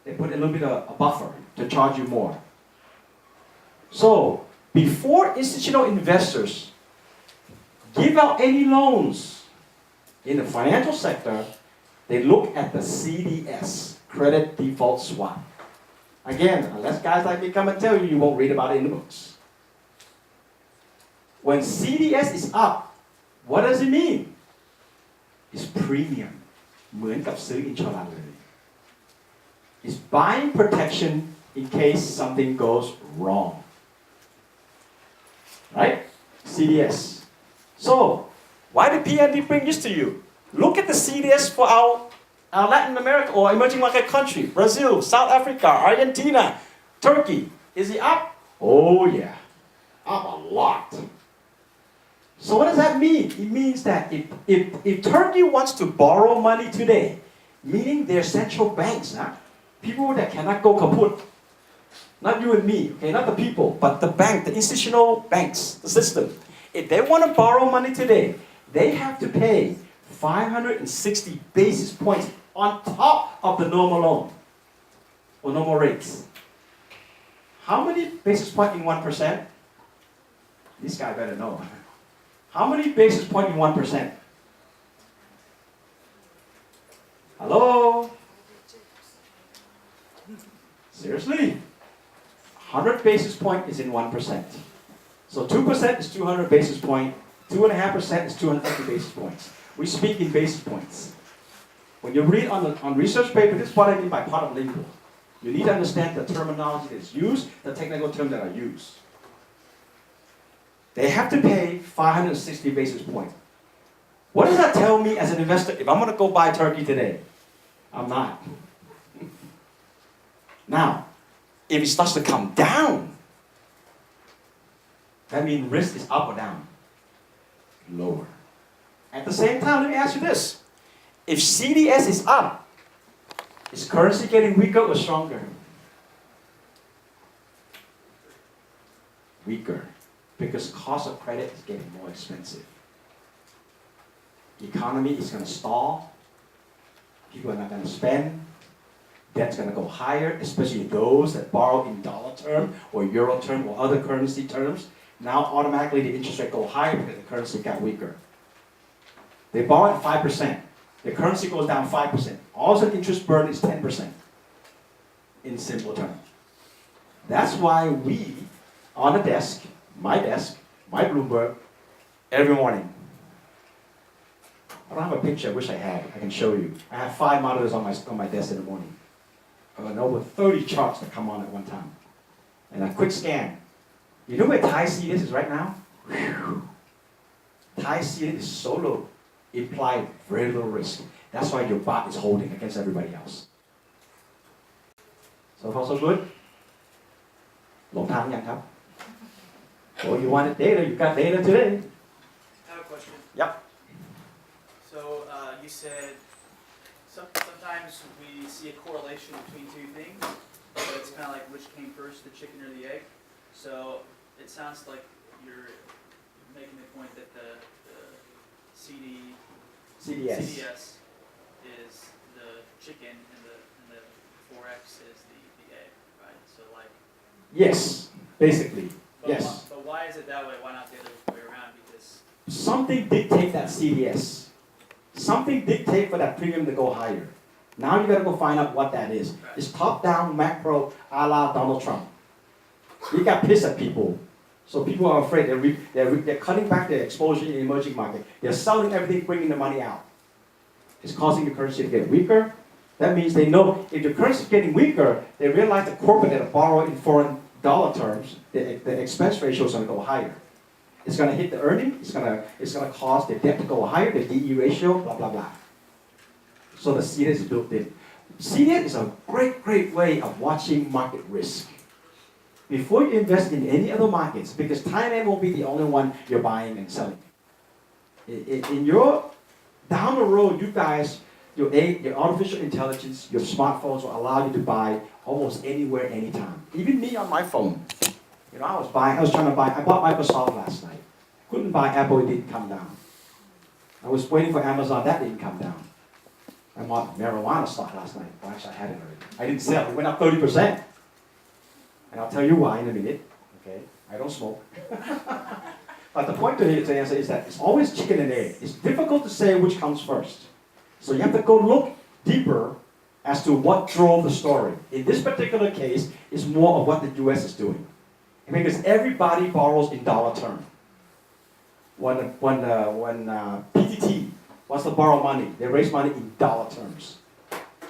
they put in a little bit of a buffer to charge you more. So, before institutional investors give out any loans in the financial sector, they look at the CDS, Credit Default Swap. Again, unless guys like me come and tell you, you won't read about it in the books. When CDS is up, what does it mean? It's premium. เหมือนกับซื้อ insurance เลย It's buying protection in case something goes wrong. Right? CDS. So, why did P&D bring this to you? Look at the CDS for our Latin America or emerging market country. Brazil, South Africa, Argentina, Turkey. Is it up? Oh yeah. Up a lot. So what does that mean? It means that if Turkey wants to borrow money today, meaning their central banks, people that cannot go kaput, not you and me, okay, not the people, but the bank, the institutional banks, the system. If they want to borrow money today, they have to pay 560 basis points on top of the normal loan or normal rates. How many basis points in 1%? This guy better know. How many basis points in 1%? Hello? Seriously? 100 basis point is in 1%. So 2% is 200 basis point. 2.5% is 250 basis points. We speak in basis points. When you read on research paper, this is what I mean by part of lingual. You need to understand the terminology that is used, the technical terms that are used. They have to pay 560 basis points. What does that tell me as an investor if I'm going to go buy Turkey today? I'm not. Now, if it starts to come down, that means risk is up or down? Lower. At the same time, let me ask you this. If CDS is up, is currency getting weaker or stronger? Weaker. Because cost of credit is getting more expensive. The economy is going to stall. People are not going to spend. Debt's going to go higher, especially those that borrow in dollar term or euro term or other currency terms. Now automatically the interest rate go higher because the currency got weaker. They borrow at 5%. The currency goes down 5%. All of a sudden interest burden is 10% in simple terms. That's why we, on the desk, my Bloomberg, every morning. I don't have a picture, I wish I had. I can show you. I have 5 monitors on my desk in the morning. And over 30 charts that come on at one time. And a quick scan. You know where Thai CDS is right now? Whew. Thai CDS is so low. Implied very little risk. That's why your baht is holding against everybody else. So far so good? หลงทางยังครับ? Oh, you wanted data, you got data today. I have a question. Yep. So you said sometimes we see a correlation between two things, but it's kind of like which came first, the chicken or the egg. So it sounds like you're making the point that the CDS is the chicken and the Forex is the egg, right? So like. Yes, basically. Yes. But why is it that way? Why not the other way around? Because something dictates that CDS. Something dictates for that premium to go higher. Now you got to go find out what that is. Right. It's top-down macro a la Donald Trump. He got pissed at people. So people are afraid. They're cutting back their exposure in the emerging market. They're selling everything, bringing the money out. It's causing the currency to get weaker. That means they know if the currency is getting weaker, they realize the corporate that borrow in foreign dollar terms, the expense ratio is going to go higher. It's going to hit the earning, it's going to cause the debt to go higher, the DE ratio, blah, blah, blah. So the CDS is built in. CDS is a great way of watching market risk. Before you invest in any other markets, because Thailand won't be the only one you're buying and selling. In your, down the road, you guys, your artificial intelligence, your smartphones will allow you to buy almost anywhere, anytime. Even me on my phone. You know, I bought Microsoft last night. Couldn't buy Apple, it didn't come down. I was waiting for Amazon, that didn't come down. I bought marijuana stock last night. Well, actually, I had it already. I didn't sell, it went up 30%. And I'll tell you why in a minute, okay? I don't smoke. But the point to answer is that it's always chicken and egg. It's difficult to say which comes first. So you have to go look deeper as to what drove the story. In this particular case, it's more of what the US is doing. Because everybody borrows in dollar terms. When PTT wants to borrow money, they raise money in dollar terms.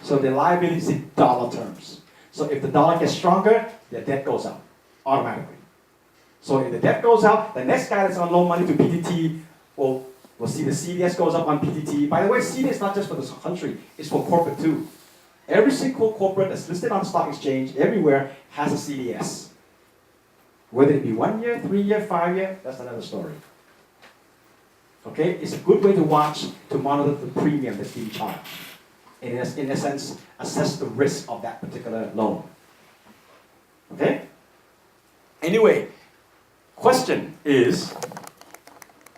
So their liability is in dollar terms. So if the dollar gets stronger, their debt goes up automatically. So if the debt goes up, the next guy that's going to loan money to PTT will see the CDS goes up on PTT. By the way, CDS is not just for this country, it's for corporate too. Every single corporate that's listed on the stock exchange everywhere has a CDS. Whether it be 1 year, 3 year, 5 year, that's another story. Okay, it's a good way to watch, to monitor the premium that's being charged. In a sense, assess the risk of that particular loan. Okay? Anyway, question is,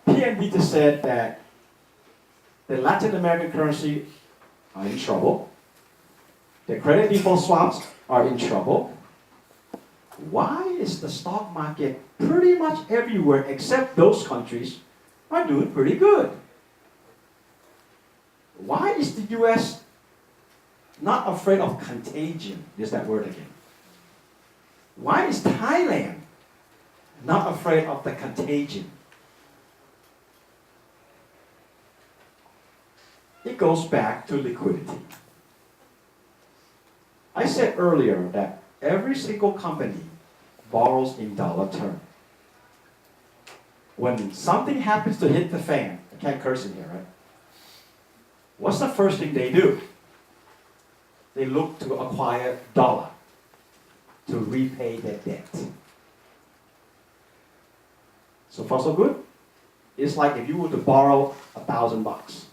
PNB just said that the Latin American currency are in trouble. The credit default swaps are in trouble. Why is the stock market pretty much everywhere except those countries are doing pretty good? Why is the US not afraid of contagion? There's that word again. Why is Thailand not afraid of the contagion? It goes back to liquidity. I said earlier that every single company borrows in dollar terms. When something happens to hit the fan, I can't curse in here, right? What's the first thing they do? They look to acquire dollar to repay their debt. So far so good? It's like if you were to borrow $1,000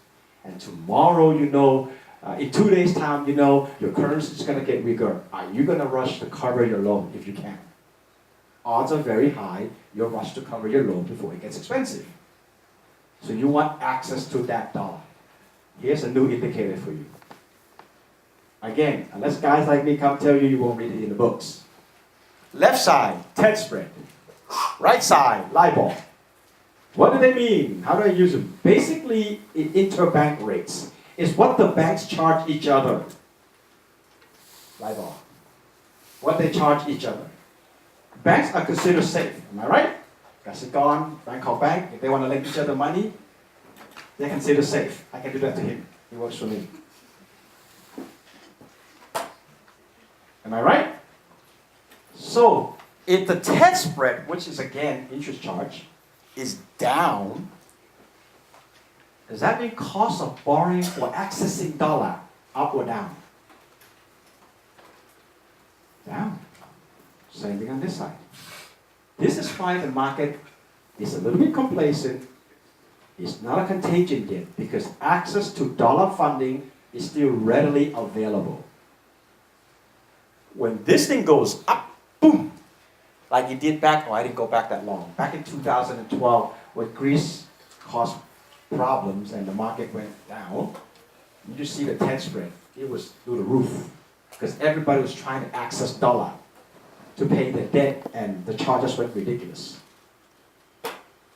and tomorrow you know, in 2 days time you know your currency is going to get weaker. Are you going to rush to cover your loan if you can? Odds are very high you'll rush to cover your loan before it gets expensive. So you want access to that dollar. Here's a new indicator for you. Again, unless guys like me come tell you, you won't read it in the books. Left side, 10 spread. Right side, LIBOR. What do they mean? How do I use them? Basically, interbank rates. It's what the banks charge each other. LIBOR. What they charge each other. Banks are considered safe, am I right? Kasikorn, Bangkok Bank, if they want to lend each other money, they're considered safe. I can do that to him. He works for me. Am I right? So, if the 10 spread, which is again interest charge, is down, does that mean cost of borrowing or accessing dollar up or down? Down. Same thing on this side. This is why the market is a little bit complacent. It's not a contagion yet because access to dollar funding is still readily available. When this thing goes up, boom, like it did back, I didn't go back that long. Back in 2012, when Greece caused problems and the market went down, you just see the 10 spread. It was through the roof because everybody was trying to access dollar to pay their debt and the charges went ridiculous.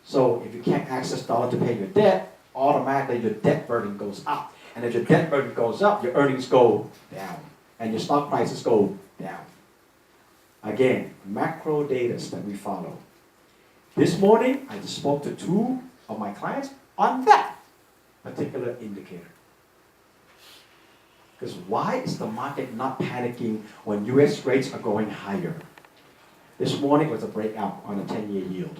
So if you can't access dollar to pay your debt, automatically your debt burden goes up. And if your debt burden goes up, your earnings go down. And your stock prices go down. Again, macro data that we follow. This morning, I just spoke to 2 of my clients on that particular indicator. Because why is the market not panicking when US rates are going higher? This morning was a breakout on a 10-year yield.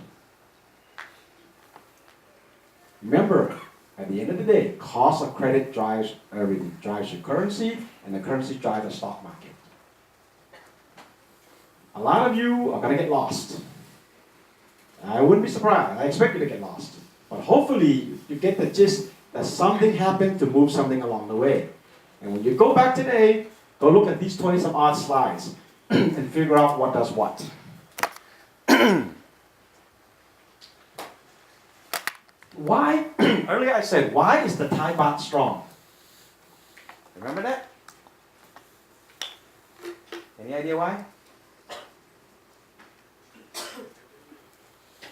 Remember, at the end of the day, cost of credit drives everything. Drives your currency, and the currency drives the stock market. A lot of you are going to get lost. I wouldn't be surprised. I expect you to get lost. But hopefully, you get the gist that something happened to move something along the way. And when you go back today, go look at these 20-some odd slides and figure out what does what. Why? Earlier I said, why is the Thai baht strong? Remember that? Any idea why?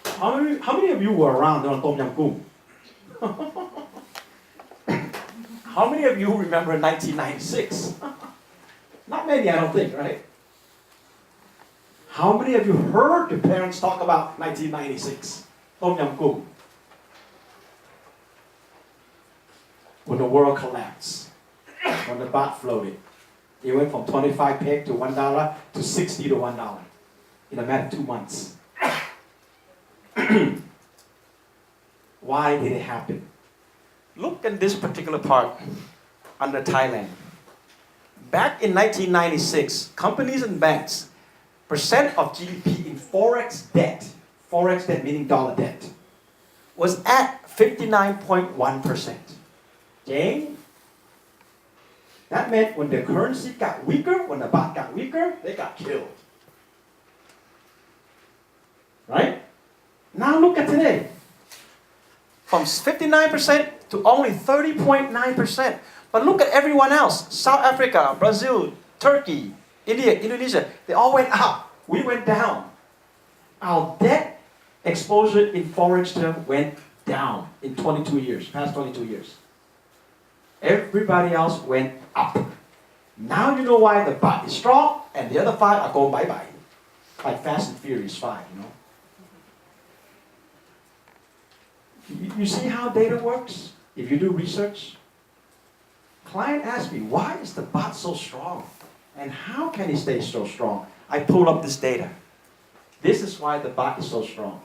How many of you were around during Tom Yam Goong? How many of you remember 1996? Not many, I don't think, right? How many of you heard your parents talk about 1996? Tom Yam Goong. When the world collapsed, when the baht floated. It went from 25 peg to $1 to 60 to $1 in a matter of 2 months. Why did it happen? Look at this particular part under Thailand. Back in 1996, companies and banks, percent of GDP in forex debt meaning dollar debt, was at 59.1%. Jane? That meant when the currency got weaker, when the baht got weaker, they got killed. Right? Now look at today. From 59% to only 30.9%. But look at everyone else. South Africa, Brazil, Turkey, India, Indonesia. They all went up. We went down. Our debt exposure in forex term went down in 22 years, past 22 years. Everybody else went up. Now you know why the baht is strong and the other 5 are going bye-bye. Like Fast and Furious 5, you know. You see how data works? If you do research, client asked me, why is the baht so strong? And how can it stay so strong? I pulled up this data. This is why the baht is so strong.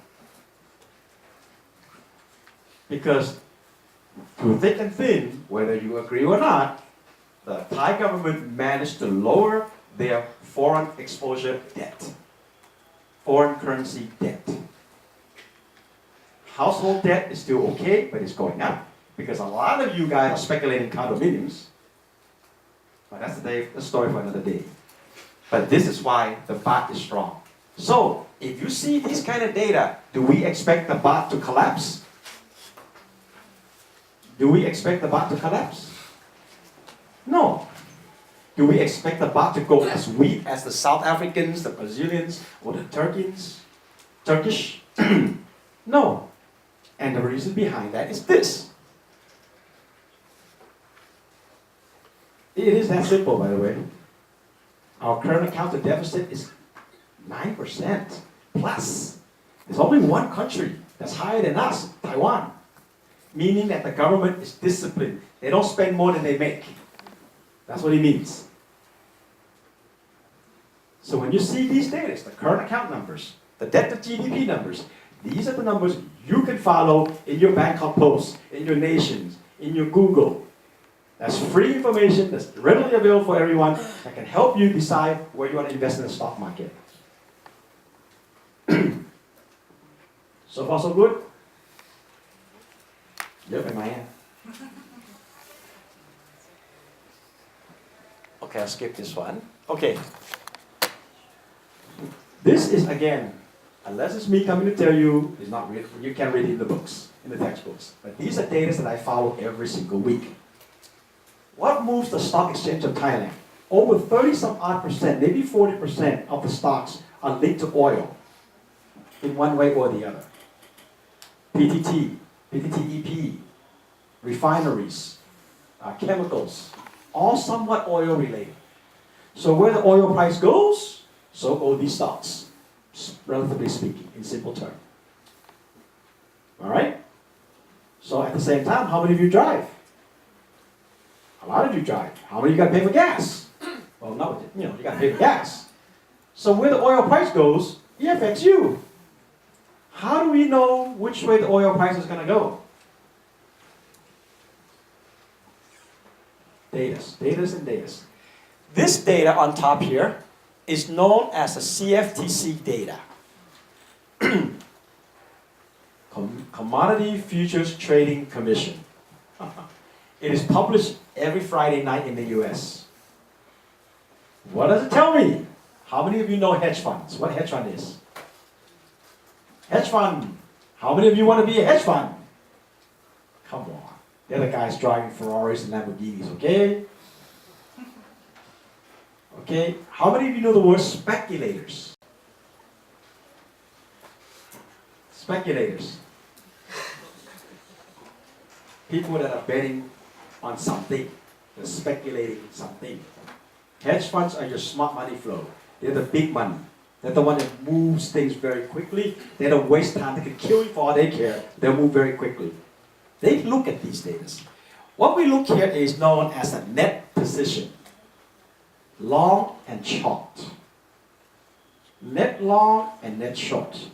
Because through thick and thin, whether you agree or not, the Thai government managed to lower their foreign exposure debt, foreign currency debt. Household debt is still okay, but it's going up because a lot of you guys are speculating condominiums. But that's the story for another day. But this is why the baht is strong. So, if you see this kind of data, do we expect the baht to collapse? Do we expect the baht to collapse? No. Do we expect the baht to go as weak as the South Africans, the Brazilians, or the Turkish? No. And the reason behind that is this. It is that simple, by the way. Our current account to deficit is 9% plus. There's only one country that's higher than us, Taiwan. Meaning that the government is disciplined. They don't spend more than they make. That's what it means. So when you see these data, the current account numbers, the debt to GDP numbers, these are the numbers you can follow in your Bangkok Post, in your Nations, in your Google. That's free information that's readily available for everyone that can help you decide where you want to invest in the stock market. So far so good? Yep, am I? Okay, I'll skip this one. Okay. This is, again, unless it's me coming to tell you, it's not real. You can read it in the books, in the textbooks. But these are data that I follow every single week. What moves the stock exchange of Thailand? Over 30-some odd percent, maybe 40% of the stocks are linked to oil in one way or the other. PTT, PTTEP, refineries, chemicals, all somewhat oil related. So where the oil price goes, so go these stocks, relatively speaking, in simple terms. All right? So at the same time, how many of you drive? A lot of you drive. How many of you got to pay for gas? Well, no, you got to pay for gas. So where the oil price goes, it affects you. How do we know which way the oil price is going to go? Data. This data on top here is known as the CFTC data. Commodity Futures Trading Commission. It is published every Friday night in the US. What does it tell me? How many of you know hedge funds? What a hedge fund is? Hedge fund. How many of you want to be a hedge fund? Come on. They're the guys driving Ferraris and Lamborghinis, okay? Okay. How many of you know the word speculators? Speculators. People that are betting on something. They're speculating something. Hedge funds are your smart money flow. They're the big money. They're the one that moves things very quickly. They don't waste time. They can kill you for all they care. They'll move very quickly. They look at these data. What we look here is known as a net position. Long and short. Net long and net short.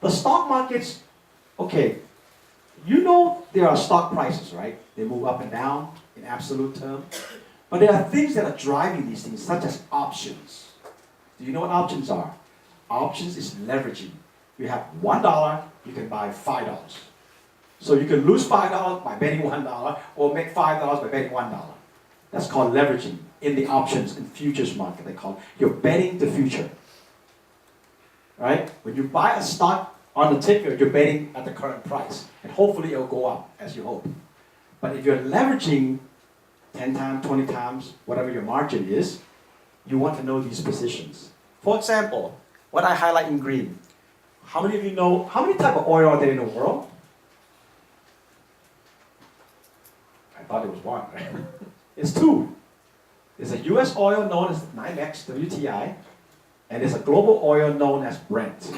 The stock markets, okay, you know there are stock prices, right? They move up and down in absolute terms. But there are things that are driving these things, such as options. Do you know what options are? Options is leveraging. You have $1, you can buy $5. So you can lose $5 by betting $1 or make $5 by betting $1. That's called leveraging in the options and futures market. They call it. You're betting the future. Right? When you buy a stock on the ticker, you're betting at the current price. And hopefully it'll go up as you hope. But if you're leveraging 10 times, 20 times, whatever your margin is, you want to know these positions. For example, what I highlight in green. How many of you know, how many type of oil are there in the world? I thought it was one, right? It's two. There's a US oil known as NYMEX, WTI, and there's a global oil known as Brent.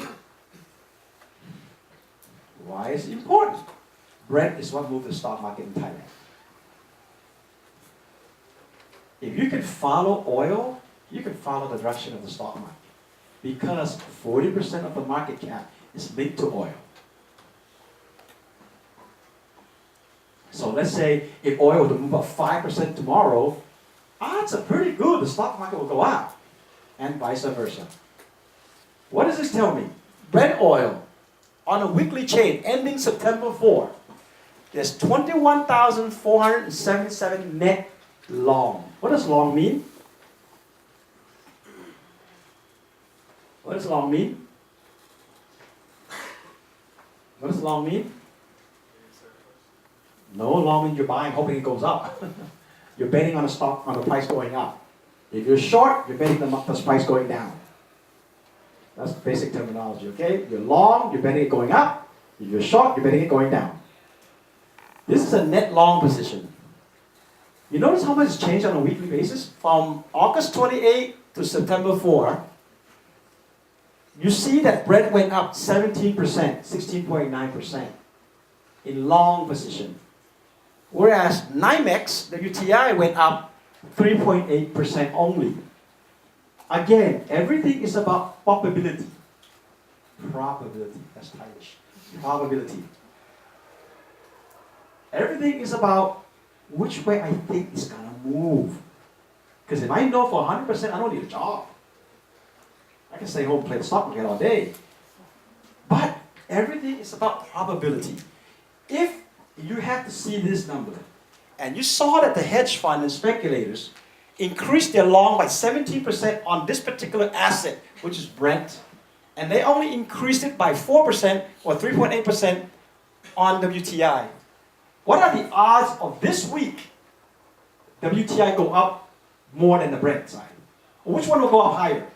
Why is it important? Brent is what moves the stock market in Thailand. If you can follow oil, you can follow the direction of the stock market. Because 40% of the market cap is linked to oil. So let's say if oil were to move up 5% tomorrow, odds are pretty good the stock market will go up. And vice versa. What does this tell me? Brent oil on a weekly chain ending September 4. There's 21,477 net long. What does long mean? What does long mean? What does long mean? No, long means you're buying hoping it goes up. You're betting on a stock, on the price going up. If you're short, you're betting the price going down. That's basic terminology, okay? You're long, you're betting it going up. If you're short, you're betting it going down. This is a net long position. You notice how much it's changed on a weekly basis? From August 28 to September 4, you see that Brent went up 17%, 16.9% in long position. Whereas NYMEX, the WTI, went up 3.8% only. Again, everything is about probability. Probability, that's Thailand. Probability. Everything is about which way I think it's gonna move. Because if I know for 100%, I don't need a job. I can stay home and play the stock market all day. But everything is about probability. If you had to see this number, and you saw that the hedge fund and speculators increased their long by 17% on this particular asset, which is Brent, and they only increased it by 4% or 3.8% on WTI. What are the odds of this week WTI go up more than the Brent side? Which one will go up higher?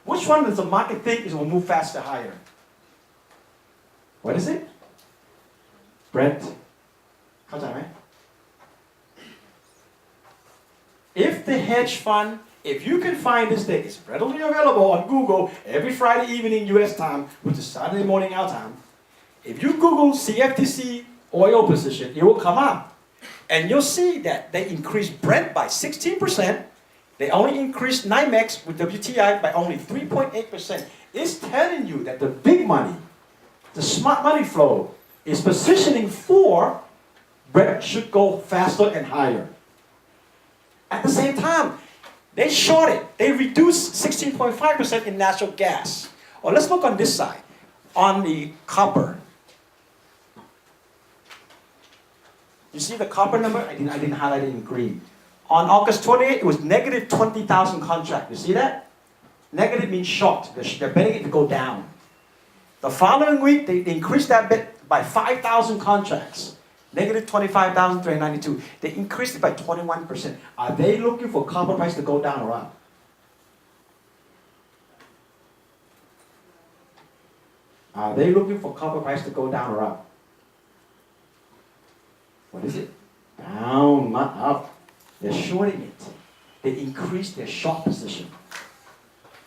Which one does the market think is will move faster higher? What is it? Brent. เข้าใจไหม? If the hedge fund, if you can find this thing, it's readily available on Google every Friday evening US time, which is Saturday morning our time. If you Google CFTC oil position, it will come up. And you'll see that they increased Brent by 16%. They only increased NYMEX with WTI by only 3.8%. It's telling you that the big money, the smart money flow, is positioning for Brent should go faster and higher. At the same time, they shorted. They reduced 16.5% in natural gas. Or let's look on this side, on the copper. You see the copper number? I didn't highlight it in green. On August 28th, it was negative 20,000 contract. You see that? Negative means short. They're betting it to go down. The following week, they increased that bet by 5,000 contracts. Negative 25,392. They increased it by 21%. Are they looking for copper price to go down or up? Are they looking for copper price to go down or up? What is it? Down, not up. They're shorting it. They increased their short position.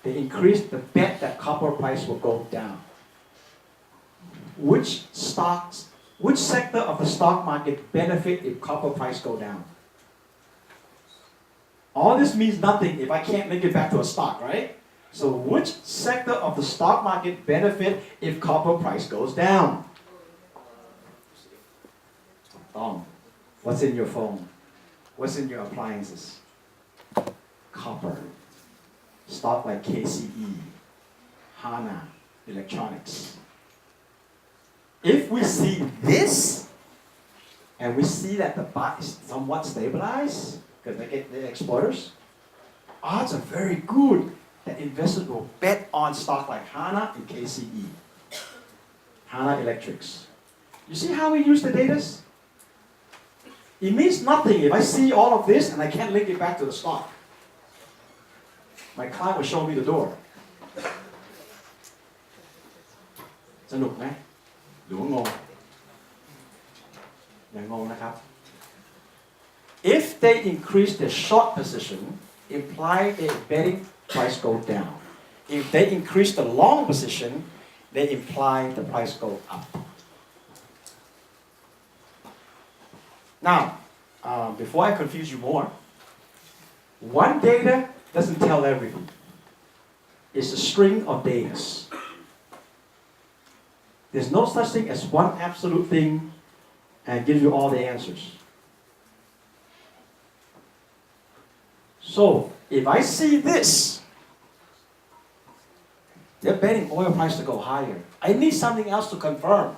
They increased the bet that copper price will go down. Which sector of the stock market benefit if copper price go down? All this means nothing if I can't link it back to a stock, right? So which sector of the stock market benefit if copper price goes down? What's in your phone? What's in your appliances? Copper. Stock like KCE, Hian, electronics. If we see this, and we see that the baht is somewhat stabilized, because they're exporters, odds are very good that investors will bet on stock like Hian and KCE. Hian Electrics. You see how we use the data? It means nothing if I see all of this and I can't link it back to the stock. My client will show me the door. สนุกไหมหรือว่างงอย่างงงนะครับ If they increase their short position, imply their betting price go down. If they increase the long position, they imply the price go up. Now, before I confuse you more, one data doesn't tell everything. It's a string of data. There's no such thing as one absolute thing and gives you all the answers. So, if I see this, they're betting oil price to go higher. I need something else to confirm.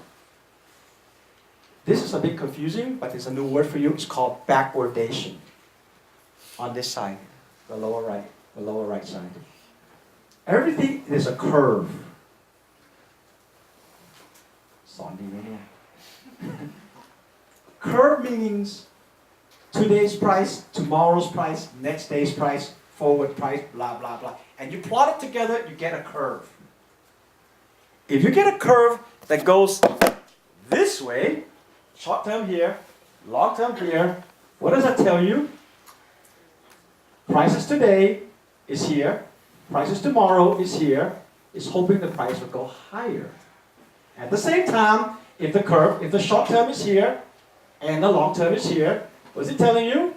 This is a bit confusing, but there's a new word for you. It's called backwardation. On this side, the lower right side. Everything is a curve. สอนดีไหมเนี่ย Curve means today's price, tomorrow's price, next day's price, forward price, blah, blah, blah. And you plot it together, you get a curve. If you get a curve that goes this way, short term here, long term here, what does that tell you? Prices today is here, prices tomorrow is here, is hoping the price will go higher. At the same time, if the short term is here, and the long term is here, what's it telling you?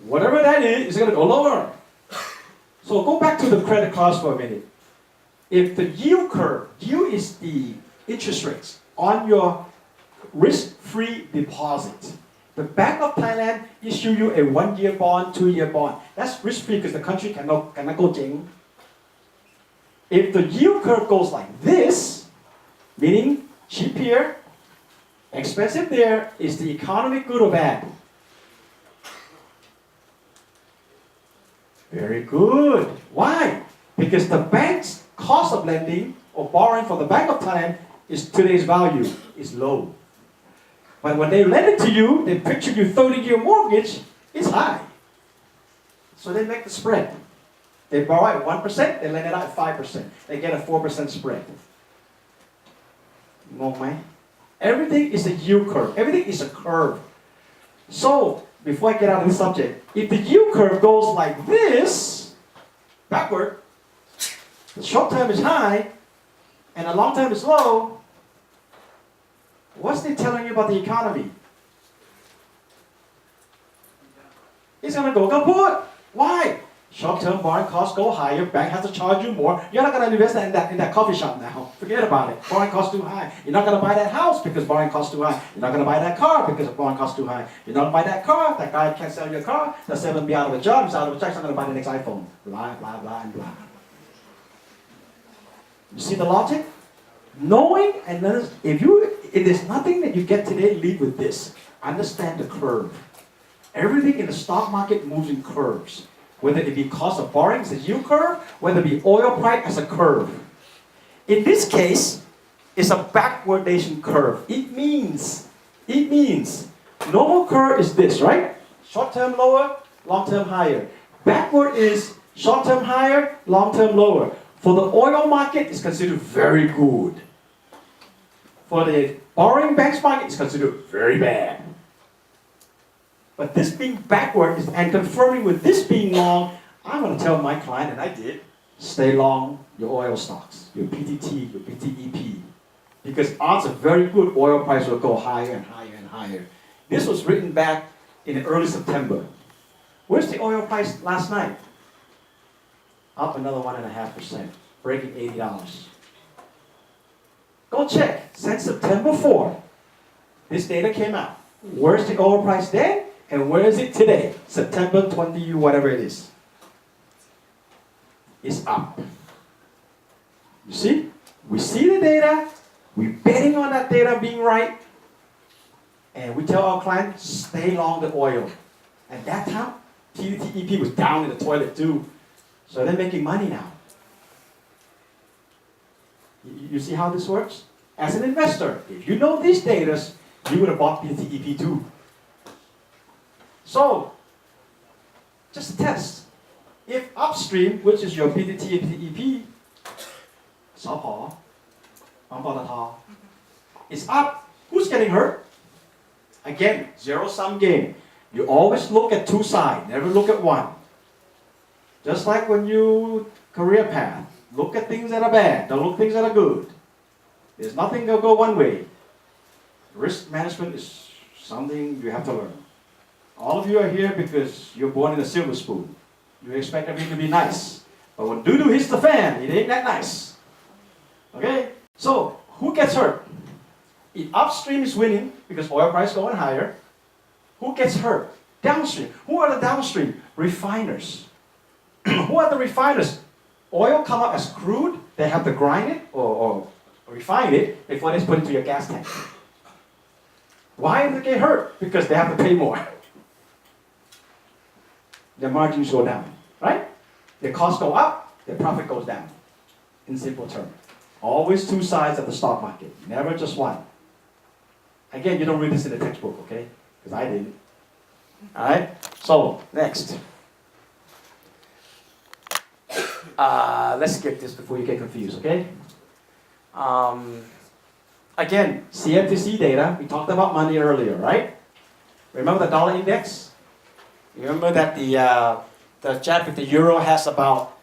Whatever that is going to go lower. So go back to the credit cards for a minute. If the yield curve, yield is the interest rates on your risk-free deposit. The Bank of Thailand issue you a 1-year bond, 2-year bond. That's risk-free because the country cannot go jing. If the yield curve goes like this, meaning cheap here, expensive there, is the economy good or bad? Very good. Why? Because the bank's cost of lending or borrowing for the Bank of Thailand is today's value is low. But when they lend it to you, they picture you 30-year mortgage, it's high. So they make the spread. They borrow at 1%, they lend it out at 5%. They get a 4% spread. Everything is a yield curve. Everything is a curve. So, before I get out of this subject, if the yield curve goes like this, backward, the short term is high, and the long term is low, what's it telling you about the economy? It's going to go kaput. Why? Short-term borrowing costs go higher, bank has to charge you more. You're not going to invest in that coffee shop now. Forget about it. Borrowing costs too high. You're not going to buy that house because borrowing costs too high. You're not going to buy that car because borrowing costs too high. You're not going to buy that car. That guy can't sell your car. That seller will be out of a job. He's out of a job. He's not going to buy the next iPhone. Blah, blah, blah, and blah. You see the logic? Knowing and if there's nothing that you get today, leave with this. Understand the curve. Everything in the stock market moves in curves. Whether it be cost of borrowing as a yield curve, whether it be oil price as a curve. In this case, it's a backwardation curve. It means normal curve is this, right? Short-term lower, long-term higher. Backward is short-term higher, long-term lower. For the oil market, it's considered very good. For the borrowing banks market, it's considered very bad. But this being backward and confirming with this being long, I'm going to tell my client, and I did, stay long your oil stocks, your PTT, your PTEP. Because odds are very good oil price will go higher and higher and higher. This was written back in early September. Where's the oil price last night? Up another 1.5%, breaking $80. Go check. Since September 4, this data came out. Where's the oil price then? And where is it today? September 20, whatever it is. It's up. You see? We see the data. We're betting on that data being right. And we tell our clients, stay long the oil. And that time, TTEP was down in the toilet too. So they're making money now. You see how this works? As an investor, if you know these data, you would have bought PTEP too. So, just a test. If upstream, which is your PTT and PTEP, is up, who's getting hurt? Again, zero-sum game. You always look at two sides, never look at one. Just like when you career path, look at things that are bad, don't look at things that are good. There's nothing that will go one way. Risk management is something you have to learn. All of you are here because you're born in a silver spoon. You expect everything to be nice. But when doo-doo hits the fan, it ain't that nice. Okay? So, who gets hurt? If upstream is winning because oil price going higher, who gets hurt? Downstream. Who are the downstream? Refiners. Who are the refiners? Oil come up as crude, they have to grind it or refine it before they put it into your gas tank. Why do they get hurt? Because they have to pay more. Their margins go down, right? Their costs go up, their profit goes down. In simple terms. Always two sides of the stock market, never just one. Again, you don't read this in the textbook, okay? Because I didn't. Alright? So, next. Let's skip this before you get confused, okay? Again, CFTC data, we talked about money earlier, right? Remember the dollar index? Remember that the euro has about,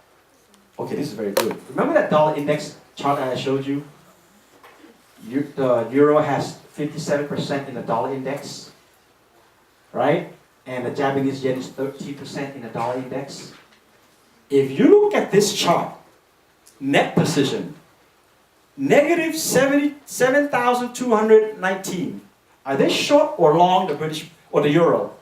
okay, this is very good. Remember that dollar index chart that I showed you? The euro has 57% in the dollar index, right? And the Japanese yen is 13% in the dollar index. If you look at this chart, net position, negative 7,219. Are they short or long the British or the euro?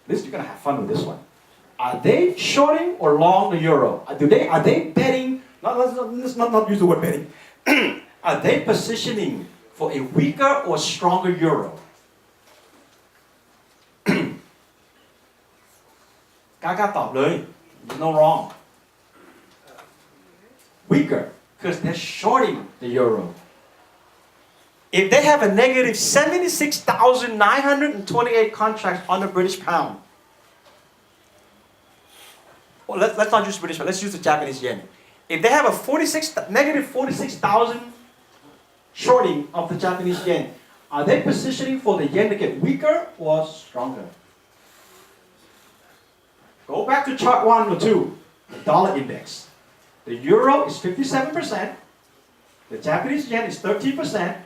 You're gonna have fun with this one. Are they shorting or long the euro? Are they betting? Let's not use the word betting. Are they positioning for a weaker or stronger euro? No wrong. Weaker, because they're shorting the euro. If they have a negative 76,928 contracts on the British pound, well, let's not use British pound, let's use the Japanese yen. If they have a negative 46,000 shorting of the Japanese yen, are they positioning for the yen to get weaker or stronger? Go back to chart 1 or 2, the dollar index. The euro is 57%, the Japanese yen is 13%,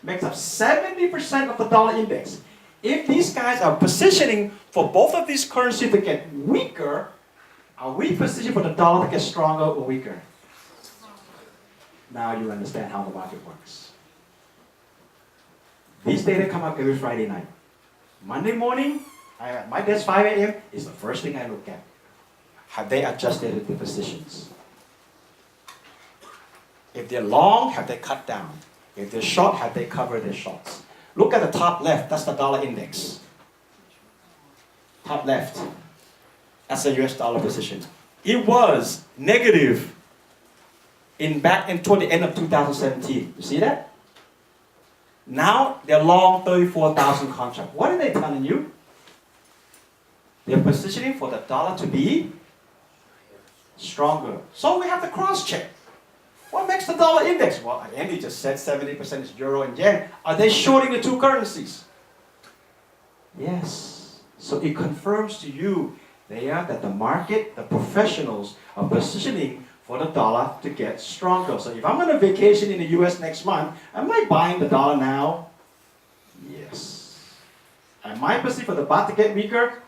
makes up 70% of the dollar index. If these guys are positioning for both of these currencies to get weaker, are we positioned for the dollar to get stronger or weaker? Now you understand how the market works. These data come up every Friday night. Monday morning, my desk 5 a.m. is the first thing I look at. Have they adjusted the positions? If they're long, have they cut down? If they're short, have they covered their shorts? Look at the top left, that's the dollar index. Top left, that's the US dollar position. It was negative toward the end of 2017. You see that? Now they're long 34,000 contracts. What are they telling you? They're positioning for the dollar to be stronger. So we have to cross-check. What makes the dollar index? Well, Andy just said 70% is euro and yen. Are they shorting the two currencies? Yes. So it confirms to you there that the market, the professionals are positioning for the dollar to get stronger. So if I'm on a vacation in the US next month, am I buying the dollar now? Yes. Am I positioning for the baht to get weaker?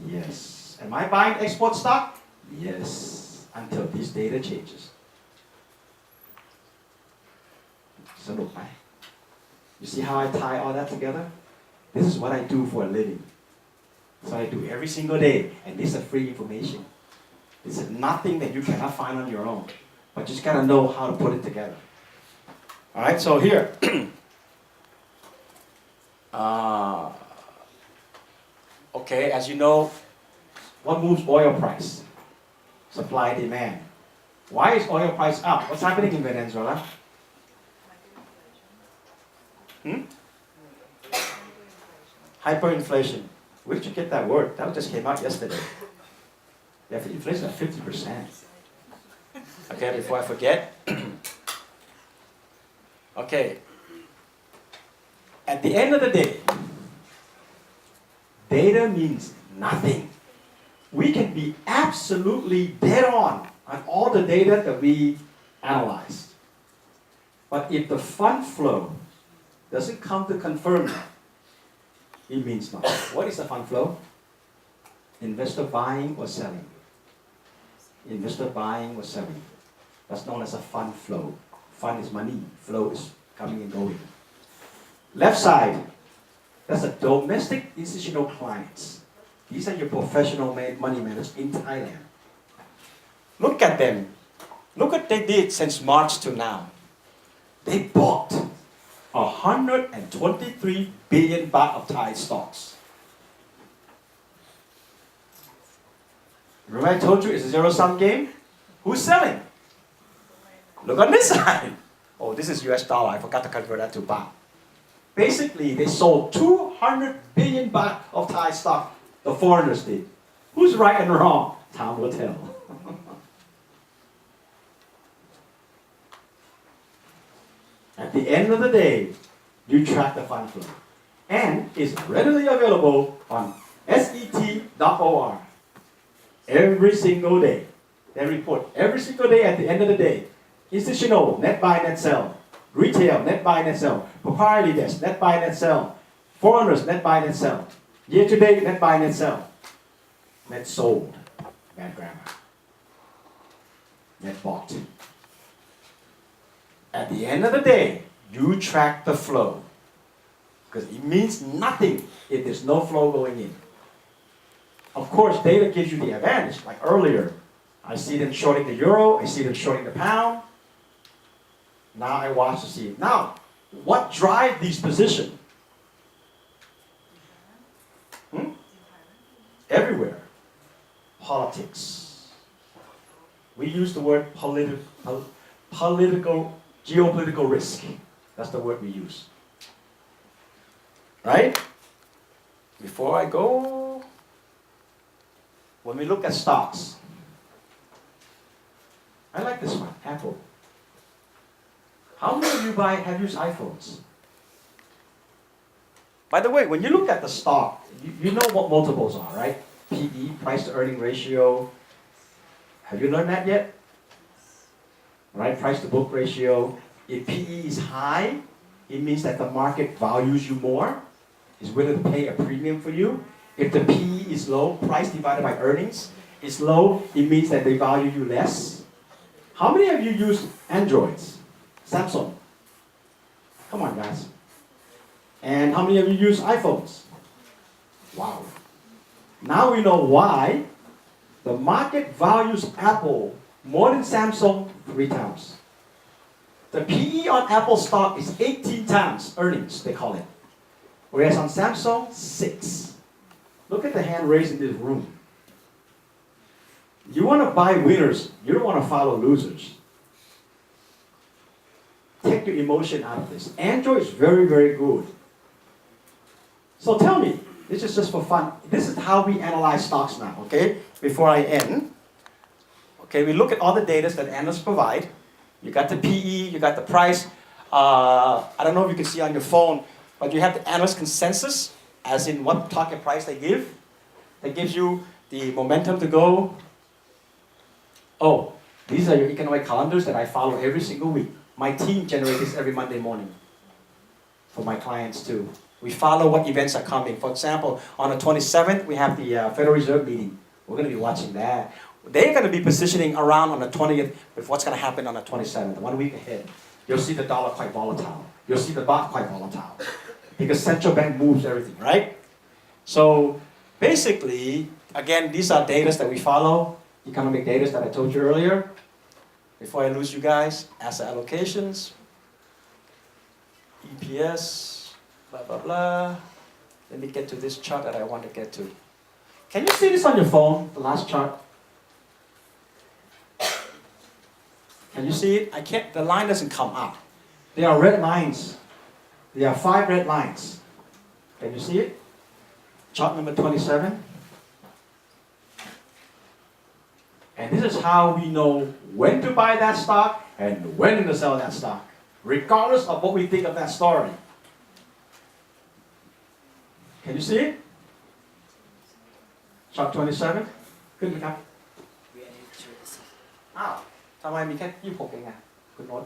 Yes. Am I buying export stock? Yes. Until this data changes. So look, you see how I tie all that together? This is what I do for a living. So I do every single day, and this is free information. This is nothing that you cannot find on your own, but you just gotta know how to put it together. All right, so here, okay, as you know, what moves oil price? Supply, demand. Why is oil price up? What's happening in Venezuela? Hyperinflation. Where did you get that word? That just came out yesterday. Yeah, inflation at 50%. Okay, before I forget. Okay. At the end of the day, data means nothing. We can be absolutely dead on all the data that we analyzed. But if the fund flow doesn't come to confirm that, it means nothing. What is the fund flow? Investor buying or selling. Investor buying or selling. That's known as a fund flow. Fund is money. Flow is coming and going. Left side, that's a domestic institutional clients. These are your professional money managers in Thailand. Look at them. Look what they did since March to now. They bought 123 billion baht of Thai stocks. Remember I told you it's a zero-sum game? Who's selling? Look on this side. Oh, this is US dollar. I forgot to convert that to baht. Basically, they sold 200 billion baht of Thai stock. The foreigners did. Who's right and wrong? Time will tell. At the end of the day, you track the fund flow. And it's readily available on set.or. Every single day. They report every single day at the end of the day. Institutional, net buy, net sell. Retail, net buy, net sell. Proprietary desk, net buy, net sell. Foreigners, net buy, net sell. Year to date, net buy, net sell. Net sold. Bad grammar. Net bought. At the end of the day, you track the flow. Because it means nothing if there's no flow going in. Of course, data gives you the advantage. Like earlier, I see them shorting the euro, I see them shorting the pound. Now I watch to see. Now, what drives these positions? Everywhere. Politics. We use the word geopolitical risk. That's the word we use. Right? Before I go, when we look at stocks, I like this one, Apple. How many of you have used iPhones? By the way, when you look at the stock, you know what multiples are, right? PE, price to earning ratio. Have you learned that yet? Right, price to book ratio. If PE is high, it means that the market values you more, is willing to pay a premium for you. If the PE is low, price divided by earnings is low, it means that they value you less. How many of you use Androids? Samsung? Come on, guys. And how many of you use iPhones? Wow. Now we know why the market values Apple more than Samsung 3 times. The PE on Apple stock is 18 times earnings, they call it. Whereas on Samsung, 6. Look at the hand raised in this room. You want to buy winners, you don't want to follow losers. Take your emotion out of this. Android is very, very good. So tell me, this is just for fun. This is how we analyze stocks now, okay? Before I end. Okay, we look at all the data that analysts provide. You got the PE, you got the price. I don't know if you can see on your phone, but you have the analyst consensus, as in what target price they give. That gives you the momentum to go. Oh, these are your economic calendars that I follow every single week. My team generates this every Monday morning for my clients too. We follow what events are coming. For example, on the 27th, we have the Federal Reserve meeting. We're going to be watching that. They're going to be positioning around on the 20th with what's going to happen on the 27th, 1 week ahead. You'll see the dollar quite volatile. You'll see the baht quite volatile. Because central bank moves everything, right? So basically, again, these are data that we follow, economic data that I told you earlier. Before I lose you guys, asset allocations, EPS, blah, blah, blah. Let me get to this chart that I want to get to. Can you see this on your phone, the last chart? Can you see it? I can't, the line doesn't come up. There are red lines. There are 5 red lines. Can you see it? Chart number 27. And this is how we know when to buy that stock and when to sell that stock, regardless of what we think of that story. Can you see it? Chart 27. Good enough. Ow. ทำไมมีแค่26เองอ่ะคุณโน้ต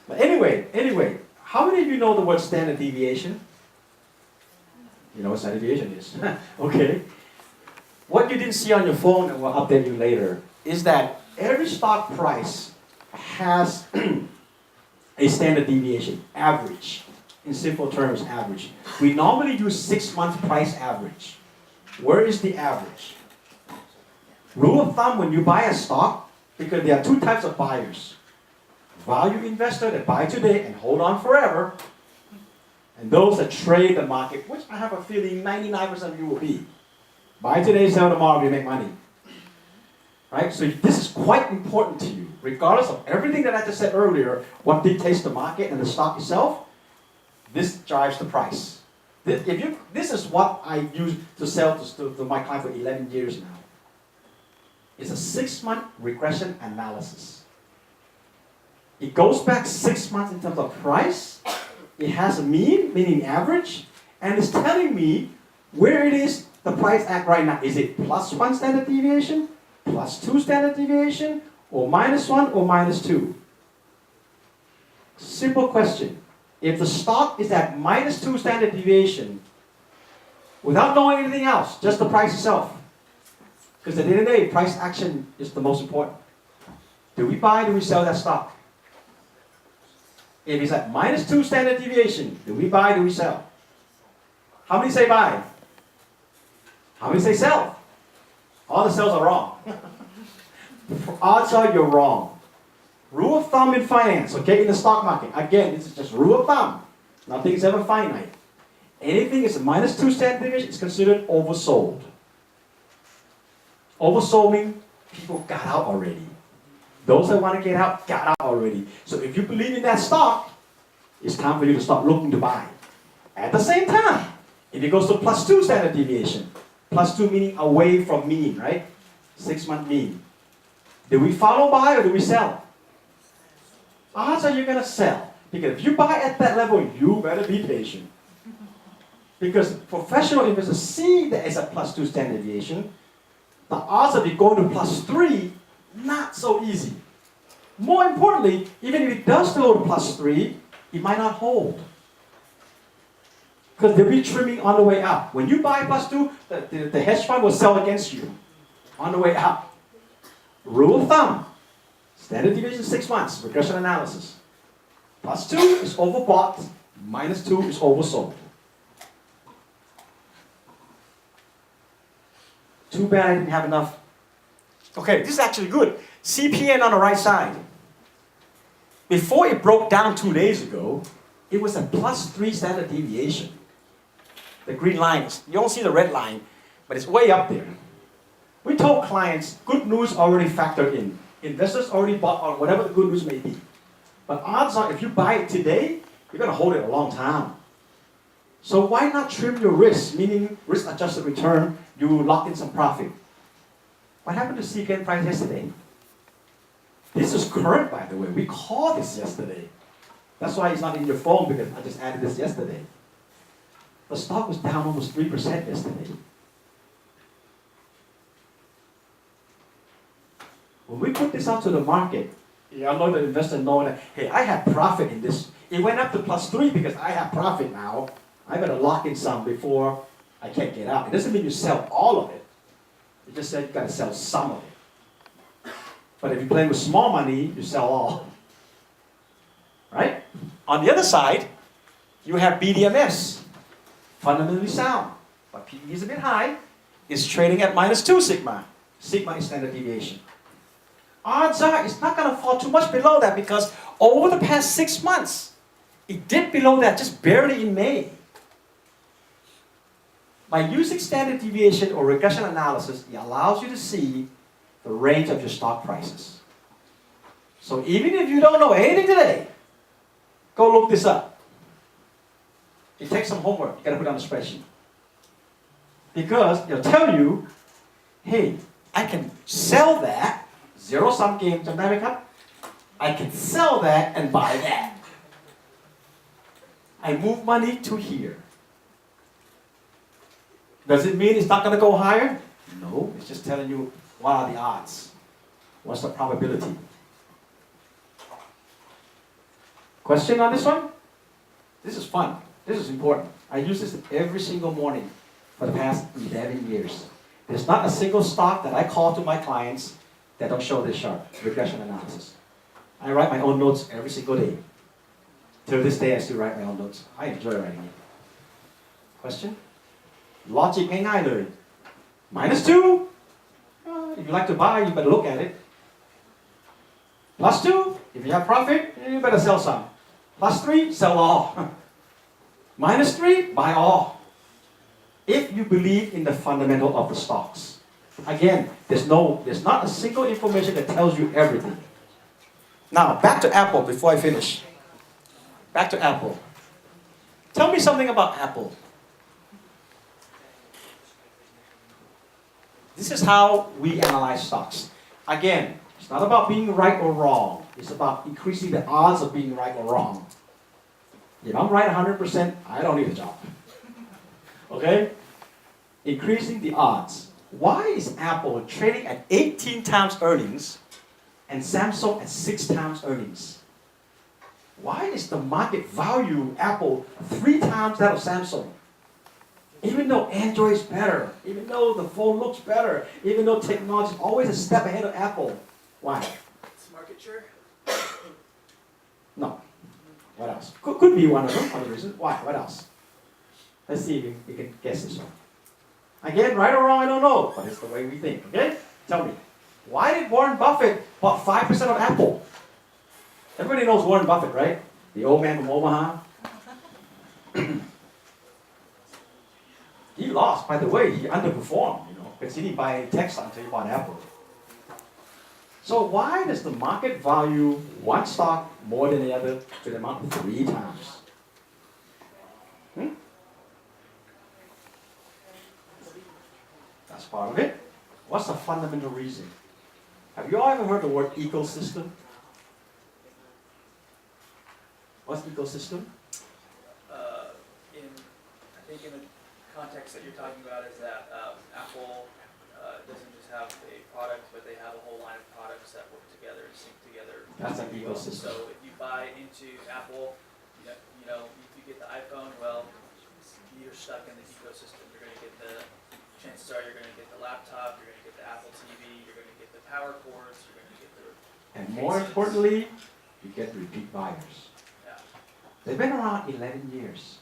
But anyway, how many of you know the word standard deviation? You know what standard deviation is? Okay. What you didn't see on your phone, and we'll update you later, is that every stock price has a standard deviation, average. In simple terms, average. We normally use 6-month price average. Where is the average? Rule of thumb, when you buy a stock, because there are 2 types of buyers. Value investor that buy today and hold on forever, and those that trade the market, which I have a feeling 99% of you will be. Buy today, sell tomorrow, you make money. Right? So this is quite important to you. Regardless of everything that I just said earlier, what dictates the market and the stock itself, this drives the price. This is what I use to sell to my client for 11 years now. It's a 6-month regression analysis. It goes back 6 months in terms of price. It has a mean, meaning average, and it's telling me where it is the price at right now. Is it +1 standard deviation, +2 standard deviation, or -1 or -2? Simple question. If the stock is at -2 standard deviation, without knowing anything else, just the price itself, because at the end of the day, price action is the most important. Do we buy, do we sell that stock? If it's at -2 standard deviation, do we buy, do we sell? How many say buy? How many say sell? All the sells are wrong. Odds are you're wrong. Rule of thumb in finance, okay, in the stock market. Again, this is just rule of thumb. Nothing is ever finite. Anything is a -2 standard deviation is considered oversold. Oversold means people got out already. Those that want to get out, got out already. So if you believe in that stock, it's time for you to start looking to buy. At the same time, if it goes to +2 standard deviation, +2 meaning away from mean, right? 6-month mean. Do we follow buy or do we sell? Odds are you're going to sell. Because if you buy at that level, you better be patient. Because professional investors see that it's a +2 standard deviation. The odds of it going to +3, not so easy. More importantly, even if it does go to +3, it might not hold. Because they'll be trimming on the way up. When you buy +2, the hedge fund will sell against you on the way up. Rule of thumb, standard deviation 6 months, regression analysis. +2 is overbought, -2 is oversold. Too bad I didn't have enough. Okay, this is actually good. CPN on the right side. Before it broke down 2 days ago, it was a +3 standard deviation. The green line is, you don't see the red line, but it's way up there. We told clients, good news already factored in. Investors already bought on whatever the good news may be. But odds are, if you buy it today, you're going to hold it a long time. So why not trim your risk, meaning risk-adjusted return, you lock in some profit. What happened to CPN price yesterday? This is current, by the way. We called this yesterday. That's why it's not in your phone, because I just added this yesterday. The stock was down almost 3% yesterday. When we put this out to the market, I know the investor know that, hey, I have profit in this. It went up to +3 because I have profit now. I better lock in some before I can't get out. It doesn't mean you sell all of it. It just said you got to sell some of it. But if you're playing with small money, you sell all. Right? On the other side, you have BDMS. Fundamentally sound. But PE is a bit high. It's trading at -2 sigma. Sigma is standard deviation. Odds are it's not going to fall too much below that because over the past 6 months, it dipped below that just barely in May. By using standard deviation or regression analysis, it allows you to see the range of your stock prices. So even if you don't know anything today, go look this up. It takes some homework. You got to put it on a spreadsheet. Because it'll tell you, hey, I can sell that, zero-sum game, I can sell that and buy that. I move money to here. Does it mean it's not going to go higher? No, it's just telling you what are the odds. What's the probability? Question on this one? This is fun. This is important. I use this every single morning for the past 11 years. There's not a single stock that I call to my clients that don't show this chart, regression analysis. I write my own notes every single day. Till this day, I still write my own notes. I enjoy writing it. Question? Logic ง่ายๆเลย -2. If you like to buy, you better look at it. +2. If you have profit, you better sell some. +3, sell all. -3, buy all. If you believe in the fundamental of the stocks. Again, there's not a single information that tells you everything. Now, back to Apple before I finish. Back to Apple. Tell me something about Apple. This is how we analyze stocks. Again, it's not about being right or wrong. It's about increasing the odds of being right or wrong. If I'm right 100%, I don't need a job. Okay? Increasing the odds. Why is Apple trading at 18 times earnings and Samsung at 6 times earnings? Why is the market value Apple 3 times that of Samsung? Even though Android is better, even though the phone looks better, even though technology is always a step ahead of Apple. Why? It's market share? No. What else? Could be one of them, other reasons. Why? What else? Let's see if we can guess this one. Again, right or wrong, I don't know, but it's the way we think, okay? Tell me. Why did Warren Buffett bought 5% of Apple? Everybody knows Warren Buffett, right? The old man from Omaha. He lost, by the way, he underperformed, because he didn't buy any Tesla until he bought Apple. So why does the market value one stock more than the other to the amount of 3 times? That's part of it. What's the fundamental reason? Have you all ever heard the word ecosystem? What's ecosystem? I think in the context that you're talking about is that Apple doesn't just have a product, but they have a whole line of products that work together and sync together. That's an ecosystem. So if you buy into Apple, you know, if you get the iPhone, well, you're stuck in the ecosystem. You're going to get the, chances are you're going to get the laptop, you're going to get the Apple TV, you're going to get the power cords, you're going to get the And more importantly, you get repeat buyers. yeah. They've been around 11 years.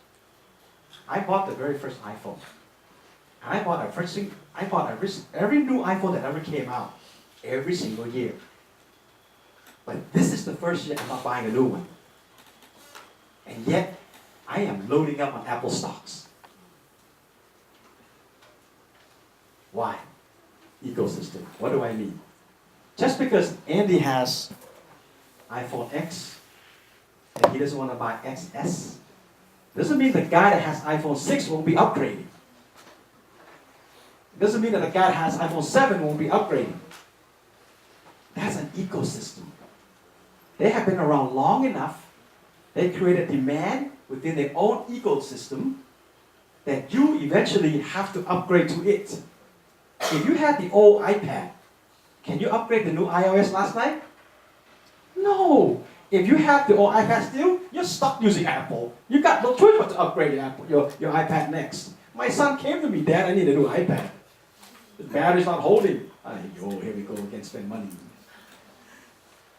I bought the very first iPhone. I bought every new iPhone that ever came out, every single year. But this is the first year I'm not buying a new one. And yet, I am loading up on Apple stocks. Why? Ecosystem. What do I mean? Just because Andy has iPhone X and he doesn't want to buy XS, doesn't mean the guy that has iPhone 6 won't be upgrading. Doesn't mean that the guy that has iPhone 7 won't be upgrading. That's an ecosystem. They have been around long enough. They created demand within their own ecosystem that you eventually have to upgrade to it. If you had the old iPad, can you upgrade the new iOS last night? No. If you have the old iPad still, you're stuck using Apple. You got no choice but to upgrade your iPad next. My son came to me, Dad, I need a new iPad. The battery's not holding. Oh, here we go again, spend money.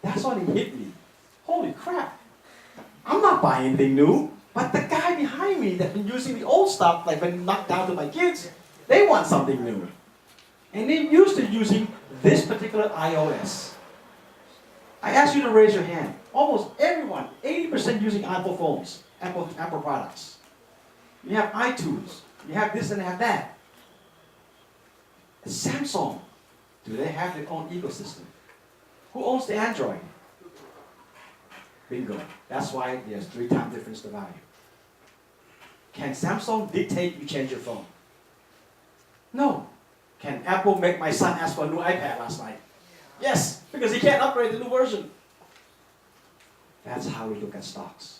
That's when it hit me. Holy crap. I'm not buying anything new, but the guy behind me that's been using the old stuff, like been knocked down to my kids, they want something new. And they're used to using this particular iOS. I ask you to raise your hand. Almost everyone, 80% using Apple phones, Apple products. You have iTunes, you have this and have that. Samsung, do they have their own ecosystem? Who owns the Android? Bingo. That's why there's 3 times difference to value. Can Samsung dictate you change your phone? No. Can Apple make my son ask for a new iPad last night? Yes, because he can't upgrade the new version. That's how we look at stocks.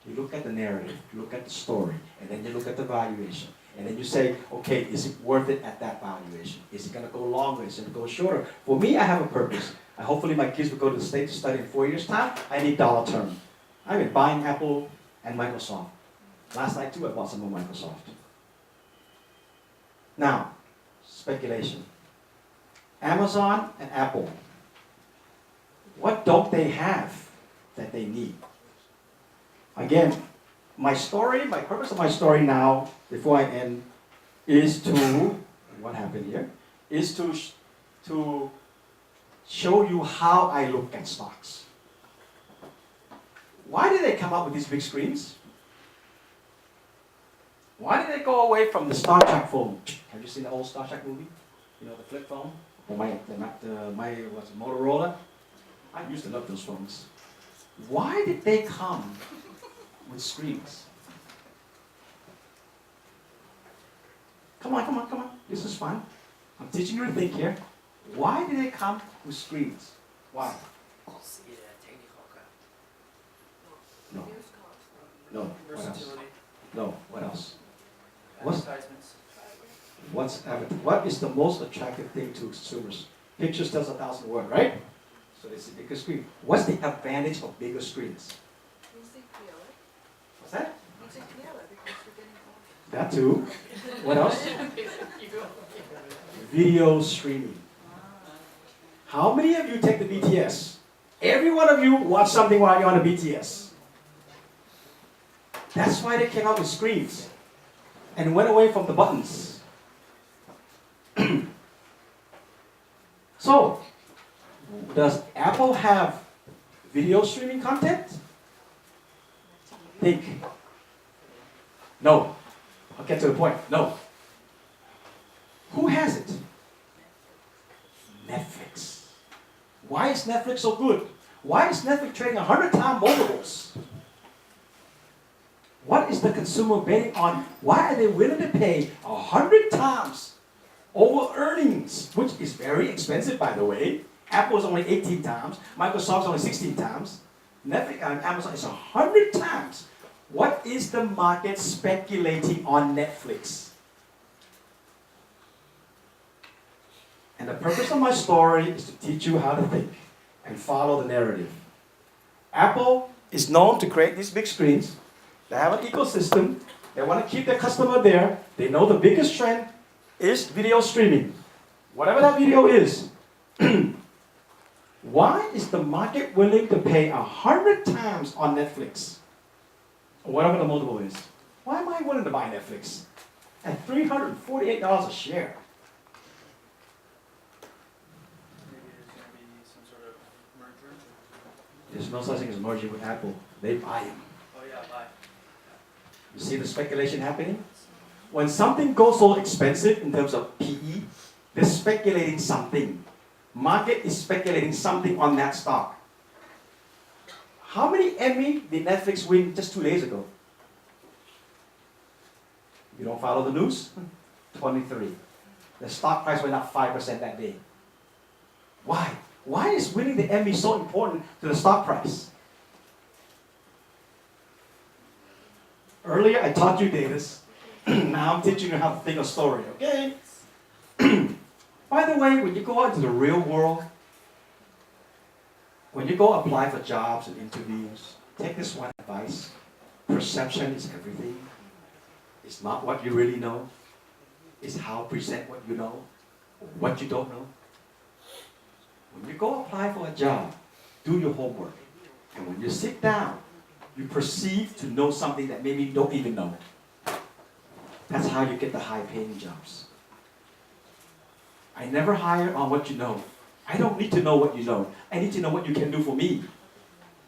You look at the narrative, you look at the story, and then you look at the valuation. And then you say, okay, is it worth it at that valuation? Is it going to go longer? Is it going to go shorter? For me, I have a purpose. Hopefully my kids will go to the States to study in 4 years' time. I need dollar term. I've been buying Apple and Microsoft. Last night too, I bought some of Microsoft. Now, speculation. Amazon and Apple. What don't they have that they need? Again, my purpose of my story now, before I end, is to, what happened here, is to show you how I look at stocks. Why did they come up with these big screens? Why did they go away from the Star Trek phone? Have you seen the old Star Trek movie? You know, the flip phone? Or what's it, Motorola? I used to love those phones. Why did they come with screens? Come on. This is fun. I'm teaching you to think here. Why did they come with screens? Why? No. No. What else? Versatility. No. What else? Advertisements. What is the most attractive thing to consumers? Pictures tells 1,000 words, right? So they see bigger screen. What's the advantage of bigger screens? What's that? That too. What else? Video streaming. How many of you take the BTS? Every one of you watch something while you're on the BTS. That's why they came out with screens and went away from the buttons. So, does Apple have video streaming content? Think. No. I'll get to the point. No. Who has it? Netflix. Why is Netflix so good? Why is Netflix trading 100 times multiples? What is the consumer betting on? Why are they willing to pay 100 times over earnings, which is very expensive, by the way? Apple is only 18 times. Microsoft's only 16 times. Netflix and Amazon is 100 times. What is the market speculating on Netflix? And the purpose of my story is to teach you how to think and follow the narrative. Apple is known to create these big screens. They have an ecosystem. They want to keep their customer there. They know the biggest trend is video streaming. Whatever that video is. Why is the market willing to pay 100 times on Netflix? Or whatever the multiple is. Why am I willing to buy Netflix at $348 a share? Maybe there's going to be some sort of merger. There's no such thing as merging with Apple. They buy them. Oh yeah, buy. You see the speculation happening? When something goes so expensive in terms of PE, they're speculating something. Market is speculating something on that stock. How many Emmy did Netflix win just 2 days ago? You don't follow the news? 23. The stock price went up 5% that day. Why? Why is winning the Emmy so important to the stock price? Earlier I taught you Davis. Now I'm teaching you how to think a story, okay? By the way, when you go out into the real world, when you go apply for jobs and interviews, take this one advice. Perception is everything. It's not what you really know. It's how present what you know, or what you don't know. When you go apply for a job, do your homework. And when you sit down, you perceive to know something that maybe you don't even know. That's how you get the high-paying jobs. I never hire on what you know. I don't need to know what you know. I need to know what you can do for me.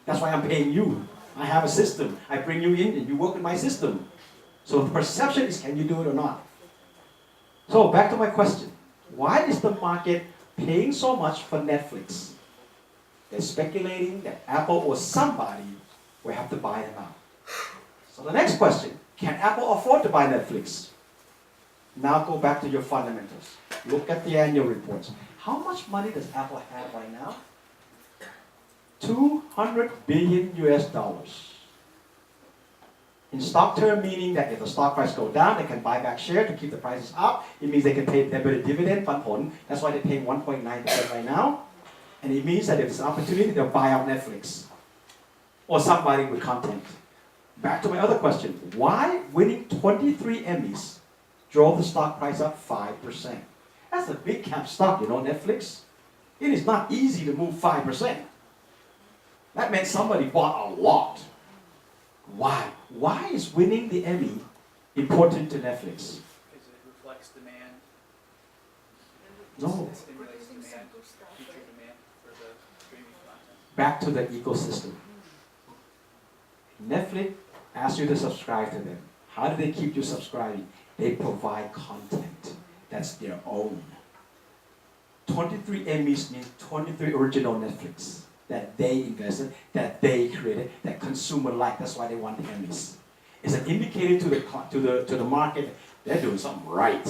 That's why I'm paying you. I have a system. I bring you in and you work in my system. So the perception is, can you do it or not? So back to my question. Why is the market paying so much for Netflix? They're speculating that Apple or somebody will have to buy them out. So the next question, can Apple afford to buy Netflix? Now go back to your fundamentals. Look at the annual reports. How much money does Apple have right now? 200 billion US dollars. In stock term, meaning that if the stock price goes down, they can buy back shares to keep the prices up. It means they can pay a better dividend, that's why they're paying 1.9% right now. And it means that if it's an opportunity, they'll buy out Netflix. Or somebody with content. Back to my other question. Why winning 23 Emmys drove the stock price up 5%? That's a big cap stock, you know, Netflix. It is not easy to move 5%. That meant somebody bought a lot. Why? Why is winning the Emmy important to Netflix? Because it reflects demand. No. It stimulates demand, future demand for the streaming content. Back to the ecosystem. Netflix asks you to subscribe to them. How do they keep you subscribing? They provide content that's their own. 23 Emmys means 23 original Netflix that they invested, that they created, that consumer like. That's why they want the Emmys. It's an indicator to the market they're doing something right.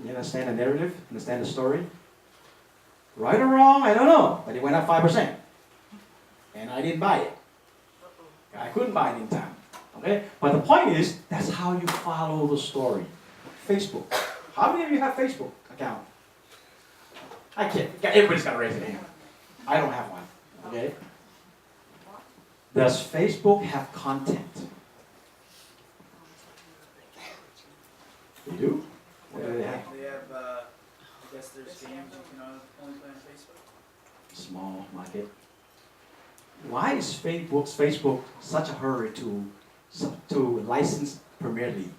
You understand the narrative? Understand the story? Right or wrong, I don't know, but it went up 5%. And I didn't buy it. I couldn't buy it in time. Okay? But the point is, that's how you follow the story. Facebook. How many of you have Facebook account? I can't. Everybody's got to raise their hand. I don't have one. Okay? Does Facebook have content? They do? What do they have? They have, I guess there's games you can only play on Facebook. Small market. Why is Facebook such a hurry to license Premier League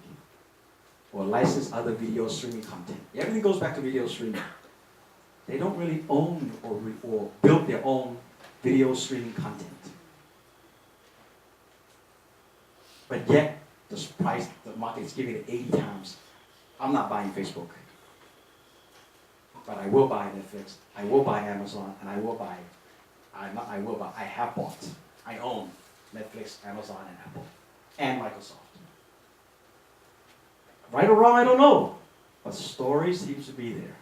or license other video streaming content? Everything goes back to video streaming. They don't really own or build their own video streaming content. But yet, the market is giving it 80 times. I'm not buying Facebook. But I will buy Netflix, I will buy Amazon, and I have bought. I own Netflix, Amazon, and Apple, and Microsoft. Right or wrong, I don't know. But the story seems to be there.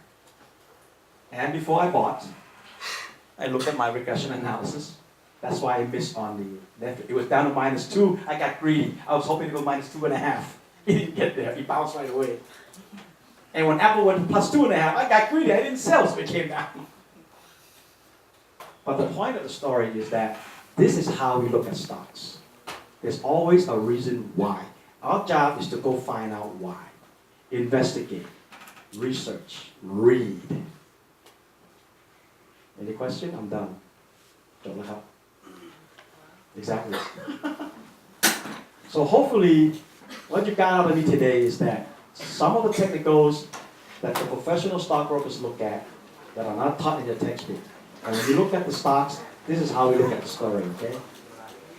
And before I bought, I looked at my regression analysis. That's why I missed on the Netflix. It was down to -2. I got greedy. I was hoping to go -2.5. It didn't get there. It bounced right away. And when Apple went to +2.5, I got greedy. I didn't sell, so it came down. But the point of the story is that this is how we look at stocks. There's always a reason why. Our job is to go find out why. Investigate, research, read. Any question? I'm done. Don't look up. Exactly. So hopefully, what you got out of me today is that some of the technicals that the professional stockbrokers look at that are not taught in your textbook. And when you look at the stocks, this is how we look at the story, okay?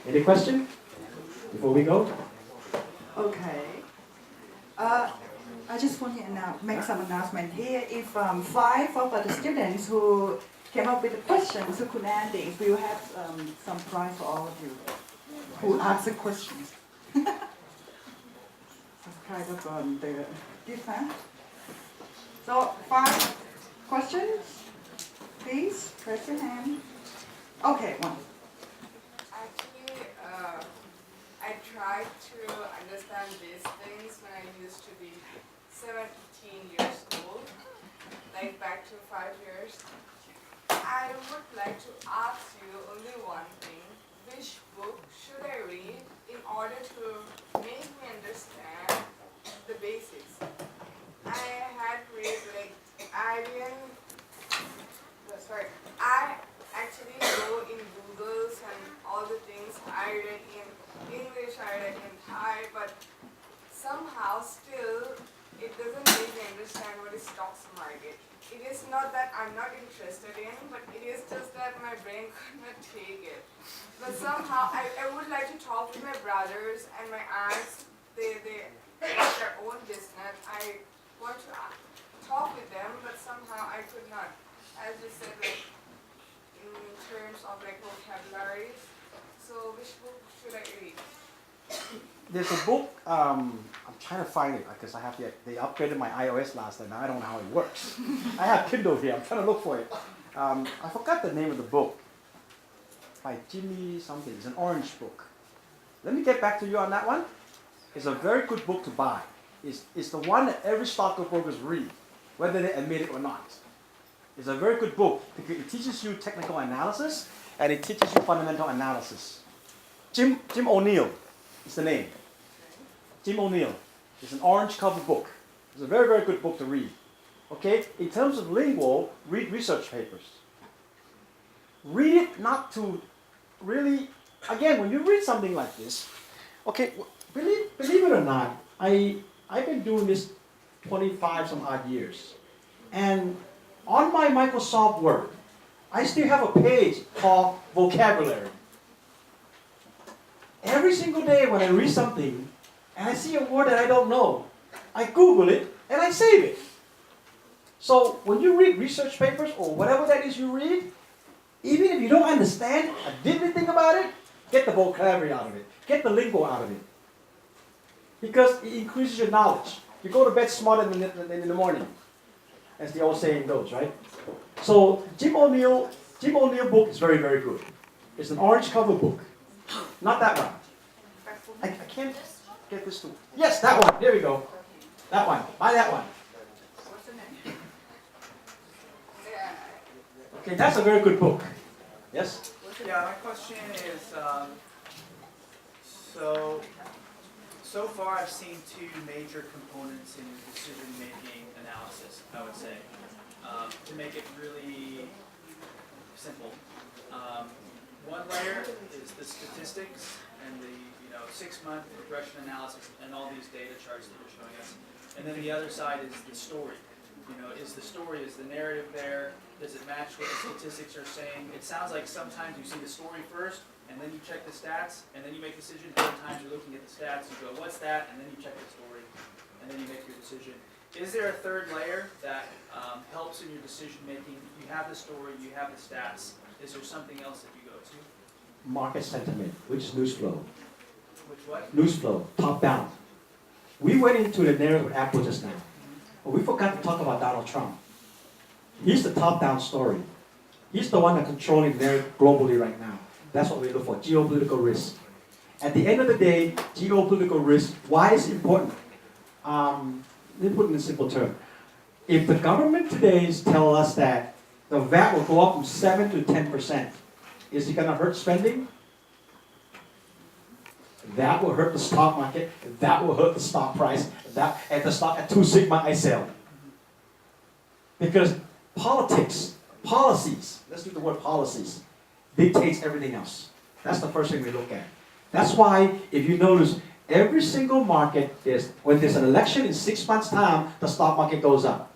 Any question before we go? Okay. I just want to make some announcement here. If 5 of the students who came up with the questions who could Andy, we will have some prize for all of you who ask the questions. That's kind of the gift, huh? So 5 questions, please raise your hand. Okay, 1. Actually, I tried to understand these things when I used to be 17 years old, like back to 5 years. I would like to ask you only one thing. Which book should I read in order to make me understand the basics? I had read I actually go in Googles and all the things. I read in English, I read in Thai, but somehow still it doesn't make me understand what is stocks market. It is not that I'm not interested in, but it is just that my brain could not take it. But somehow I would like to talk with my brothers and my aunts. They have their own business. I want to talk with them, but somehow I could not. As you said, like in terms of like vocabularies. So which book should I read? There's a book, I'm trying to find it because they upgraded my iOS last night. Now I don't know how it works. I have Kindle here, I'm trying to look for it. I forgot the name of the book. By Jimmy something, it's an orange book. Let me get back to you on that one. It's a very good book to buy. It's the one that every stockbrokers read, whether they admit it or not. It's a very good book because it teaches you technical analysis and it teaches you fundamental analysis. Jim O'Neill is the name. Jim O'Neill. It's an orange cover book. It's a very, very good book to read. Okay? In terms of lingual, read research papers. Read it not to really, again, when you read something like this, okay, believe it or not, I've been doing this 25 some odd years. And on my Microsoft Word, I still have a page called vocabulary. Every single day when I read something and I see a word that I don't know, I Google it and I save it. So when you read research papers or whatever that is you read, even if you don't understand a diddly thing about it, get the vocabulary out of it. Get the lingo out of it. Because it increases your knowledge. You go to bed smarter than in the morning, as the old saying goes, right? So Jim O'Neill book is very, very good. It's an orange cover book. Not that one. I can't get this to. Yes, that one. There we go. That one. Buy that one. What's the name? Okay, that's a very good book. Yes? Yeah, my question is, so far I've seen 2 major components in decision-making analysis, I would say, to make it really simple. One layer is the statistics and the 6-month regression analysis and all these data charts that you're showing us. And then the other side is the story. Is the narrative there? Does it match what the statistics are saying? It sounds like sometimes you see the story first, and then you check the stats, and then you make a decision. Other times you're looking at the stats, you go, what's that? And then you check the story, and then you make your decision. Is there a third layer that helps in your decision making? You have the story, you have the stats. Is there something else that you go to? Market sentiment, which is news flow. Which what? News flow, top down. We went into the narrative with Apple just now, but we forgot to talk about Donald Trump. He's the top-down story. He's the one that's controlling the narrative globally right now. That's what we look for, geopolitical risk. At the end of the day, geopolitical risk, why is it important? Let me put it in a simple term. If the government today tell us that the VAT will go up from 7 to 10%. Is it going to hurt spending? That will hurt the stock market. That will hurt the stock price. That at the stock at 2 sigma I sell. Because politics, policies, let's do the word policies, dictates everything else. That's the first thing we look at. That's why if you notice every single market is when there's an election in 6 months' time, the stock market goes up.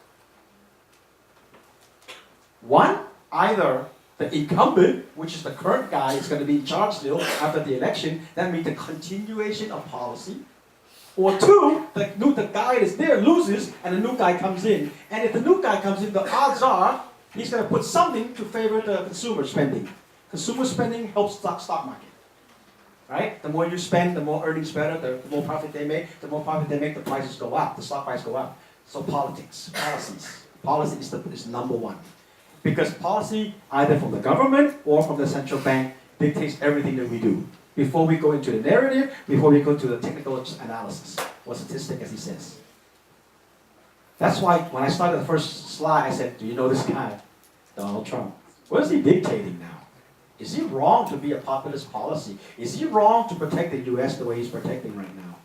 One, either the incumbent, which is the current guy, is going to be in charge still after the election. That means the continuation of policy. Or two, the guy that's there loses and a new guy comes in. And if the new guy comes in, the odds are he's going to put something to favor the consumer spending. Consumer spending helps the stock market. Right? The more you spend, the more earnings better, the more profit they make. The more profit they make, the prices go up, the stock price go up. So politics, policies. Policy is number one. Because policy, either from the government or from the central bank, dictates everything that we do. Before we go into the narrative, before we go to the technical analysis, or statistic as he says. That's why when I started the first slide, I said, do you know this guy, Donald Trump? What is he dictating now? Is he wrong to be a populist policy? Is he wrong to protect the US the way he's protecting right now?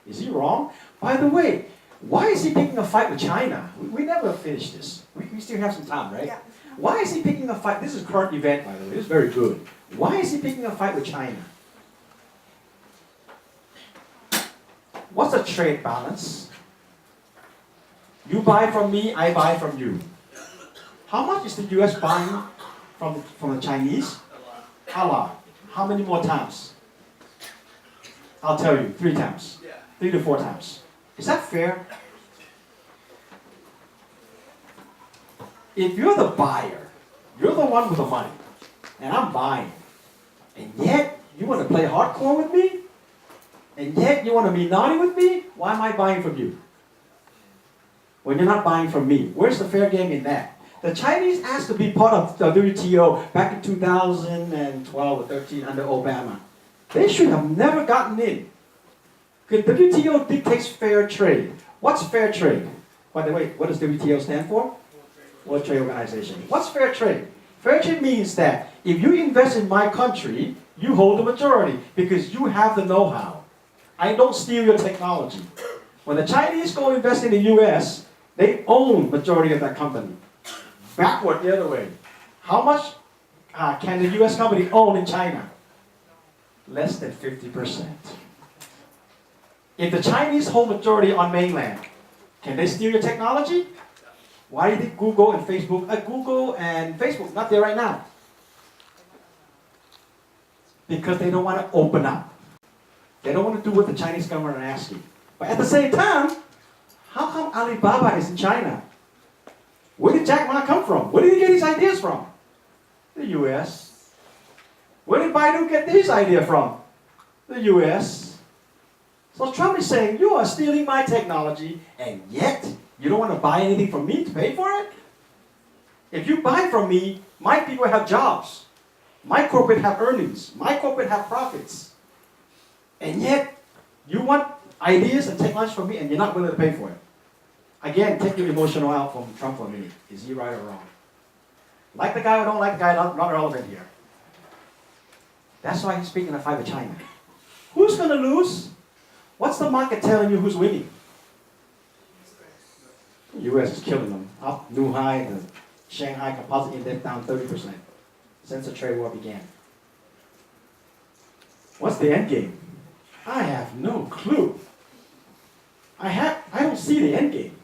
Is he wrong? By the way, why is he picking a fight with China? We never finished this. We still have some time, right? Yeah. Why is he picking a fight? This is a current event, by the way. This is very good. Why is he picking a fight with China? What's the trade balance? You buy from me, I buy from you. How much is the US buying from the Chinese? A lot. How many more times? I'll tell you, 3 times. 3 to 4 times. Is that fair? If you're the buyer, you're the one with the money, and I'm buying, and yet you want to play hardcore with me, and yet you want to be naughty with me, why am I buying from you? When you're not buying from me, where's the fair game in that? The Chinese asked to be part of the WTO back in 2012 or 13 under Obama. They should have never gotten in. Because WTO dictates fair trade. What's fair trade? By the way, what does WTO stand for? World Trade Organization. What's fair trade? Fair trade means that if you invest in my country, you hold the majority because you have the know-how. I don't steal your technology. When the Chinese go invest in the US, they own majority of that company. Backward the other way. How much can the US company own in China? Less than 50%. If the Chinese hold majority on mainland, can they steal your technology? Why do you think Google and Facebook not there right now? Because they don't want to open up. They don't want to do what the Chinese government are asking. But at the same time, how come Alibaba is in China? Where did Jack Ma come from? Where did he get his ideas from? The US. Where did Baidu get his idea from? The US. So Trump is saying, you are stealing my technology, and yet you don't want to buy anything from me to pay for it? If you buy from me, my people have jobs. My corporate have earnings. My corporate have profits. And yet, you want ideas and technology from me and you're not willing to pay for it. Again, take your emotional out from Trump for a minute. Is he right or wrong? Like the guy or don't like the guy, not relevant here. That's why he's speaking a fight with China. Who's going to lose? What's the market telling you who's winning? The US is killing them. Up new high, the Shanghai Composite Index down 30% since the trade war began. What's the end game? I have no clue. I don't see the end game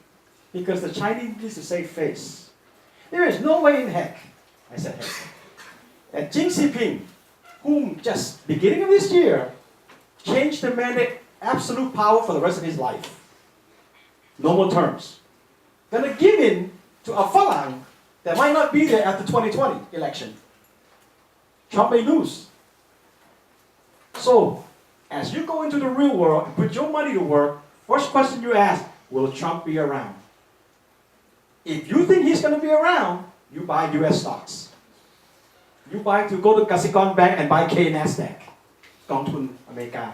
because the Chinese needs to save face. There is no way in heck, I said heck, that Xi Jinping, whom just beginning of this year changed the mandate absolute power for the rest of his life. No more terms. Gonna give in to a Falang that might not be there at the 2020 election. Trump may lose. So, as you go into the real world and put your money to work, first question you ask, will Trump be around? If you think he's going to be around, you buy US stocks. You buy to go to Kasikorn Bank and buy K Nasdaq. Gongtun America.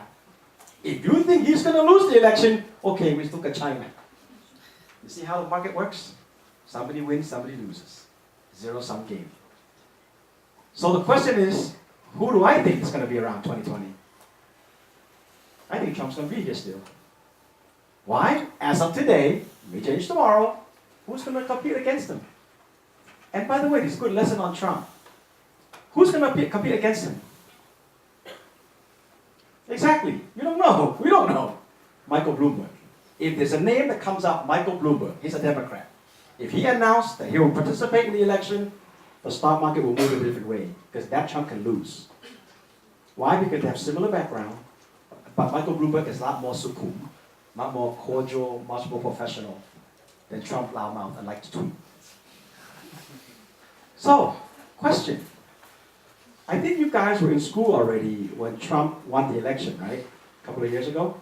If you think he's going to lose the election, okay, we look at China. You see how the market works? Somebody wins, somebody loses. Zero-sum game. So the question is, who do I think is going to be around 2020? I think Trump's going to be here still. Why? As of today, may change tomorrow, who's going to compete against him? And by the way, this is a good lesson on Trump. Who's going to compete against him? Exactly. You don't know. We don't know. Michael Bloomberg. If there's a name that comes up, Michael Bloomberg, he's a Democrat. If he announced that he will participate in the election, the stock market will move a different way, because that Trump can lose. Why? Because they have similar background, but Michael Bloomberg is a lot more sukum, not more cordial, much more professional than Trump loudmouth and like to tweet. So, question. I think you guys were in school already when Trump won the election, right? A couple of years ago.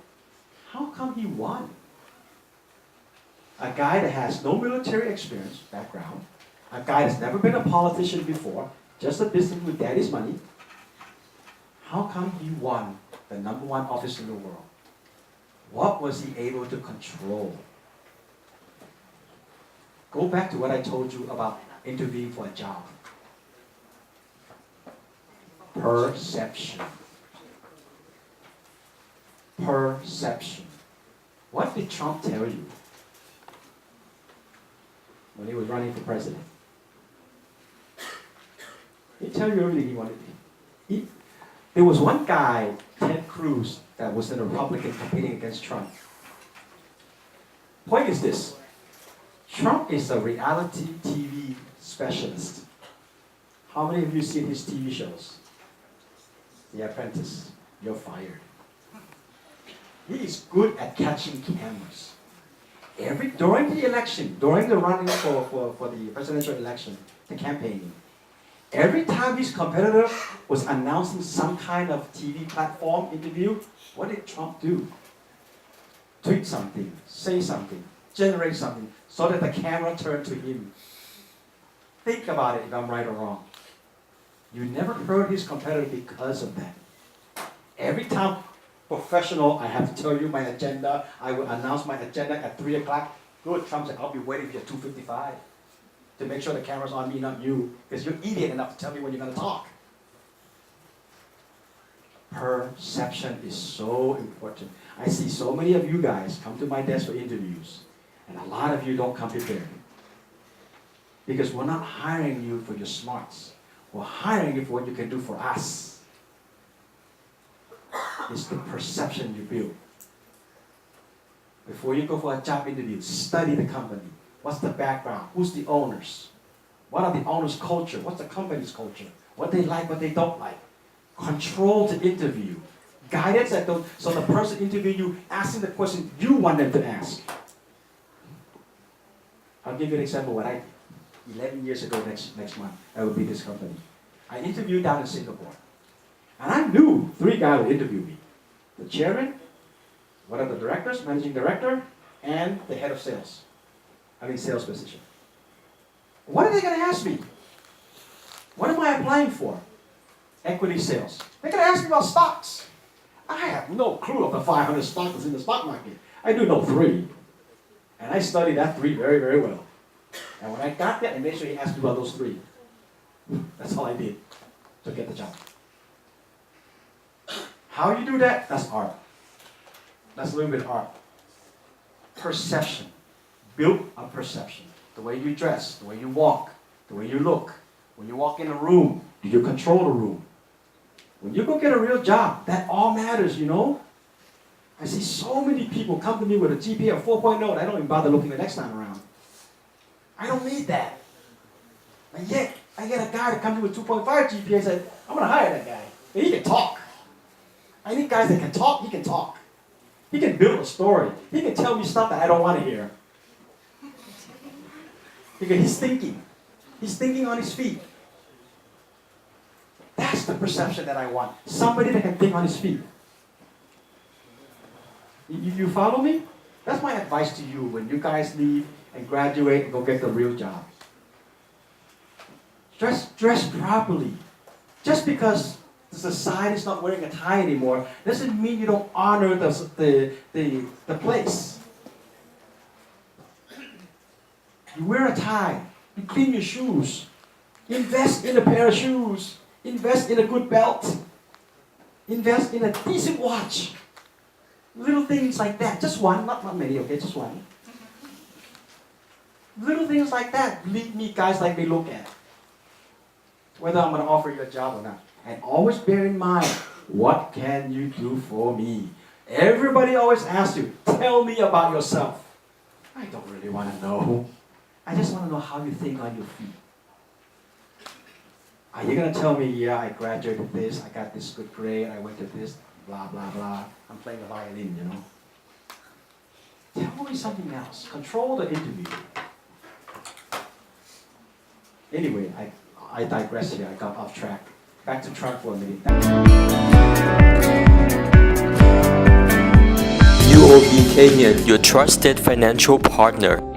How come he won? A guy that has no military experience, background, a guy that's never been a politician before, just a businessman with daddy's money. How come he won the #1 office in the world? What was he able to control? Go back to what I told you about interviewing for a job. Perception. Perception. What did Trump tell you when he was running for president? He tell you everything he wanted to. There was one guy, Ted Cruz, that was a Republican competing against Trump. Point is this. Trump is a reality TV specialist. How many of you seen his TV shows? The Apprentice. You're fired. He is good at catching cameras. During the election, during the running for the presidential election, the campaigning, every time his competitor was announcing some kind of TV platform interview, what did Trump do? Tweet something, say something, generate something, so that the camera turned to him. Think about it if I'm right or wrong. You never heard his competitor because of that. Every time, professional, I have to tell you my agenda. I will announce my agenda at 3 o'clock. Good, Trump said, I'll be waiting for you at 2:55 to make sure the camera's on me, not you, because you're idiot enough to tell me when you're going to talk. Perception is so important. I see so many of you guys come to my desk for interviews, and a lot of you don't come prepared. Because we're not hiring you for your smarts. We're hiring you for what you can do for us. It's the perception you build. Before you go for a job interview, study the company. What's the background? Who's the owners? What are the owners' culture? What's the company's culture? What they like, what they don't like. Control the interview. Guidance that don't, so the person interviewing you asking the question you want them to ask. I'll give you an example of what I did. 11 years ago next month, I will be this company. I interviewed down in Singapore. And I knew 3 guys would interview me. The chairman, one of the directors, managing director, and the head of sales. Sales position. What are they going to ask me? What am I applying for? Equity sales. They're going to ask me about stocks. I have no clue of the 500 stocks in the stock market. I do know 3. And I studied that 3 very, very well. And when I got there, I made sure he asked me about those 3. That's all I did to get the job. How you do that? That's art. That's a little bit of art. Perception. Build a perception. The way you dress, the way you walk, the way you look. When you walk in a room, do you control the room? When you go get a real job, that all matters, you know? I see so many people come to me with a GPA of 4.0 and I don't even bother looking the next time around. I don't need that. And yet, I get a guy that comes in with 2.5 GPA and said, I'm going to hire that guy. And he can talk. I need guys that can talk. He can talk. He can build a story. He can tell me stuff that I don't want to hear. Because he's thinking. He's thinking on his feet. That's the perception that I want. Somebody that can think on his feet. You follow me? That's my advice to you when you guys leave and graduate and go get the real job. Dress properly. Just because the society is not wearing a tie anymore doesn't mean you don't honor the place. You wear a tie. You clean your shoes. Invest in a pair of shoes. Invest in a good belt. Invest in a decent watch. Little things like that. Just one, not many, okay? Just one. Little things like that. Lead me, guys like me look at. Whether I'm going to offer you a job or not. And always bear in mind, what can you do for me? Everybody always asks you, tell me about yourself. I don't really want to know. I just want to know how you think on your feet. Are you going to tell me, yeah, I graduated this, I got this good grade, I went to this, blah, blah, blah. I'm playing the violin, you know. Tell me something else. Control the interview. Anyway, I digress here. I got off track. Back to track for a minute. UOB Hian, your trusted financial partner.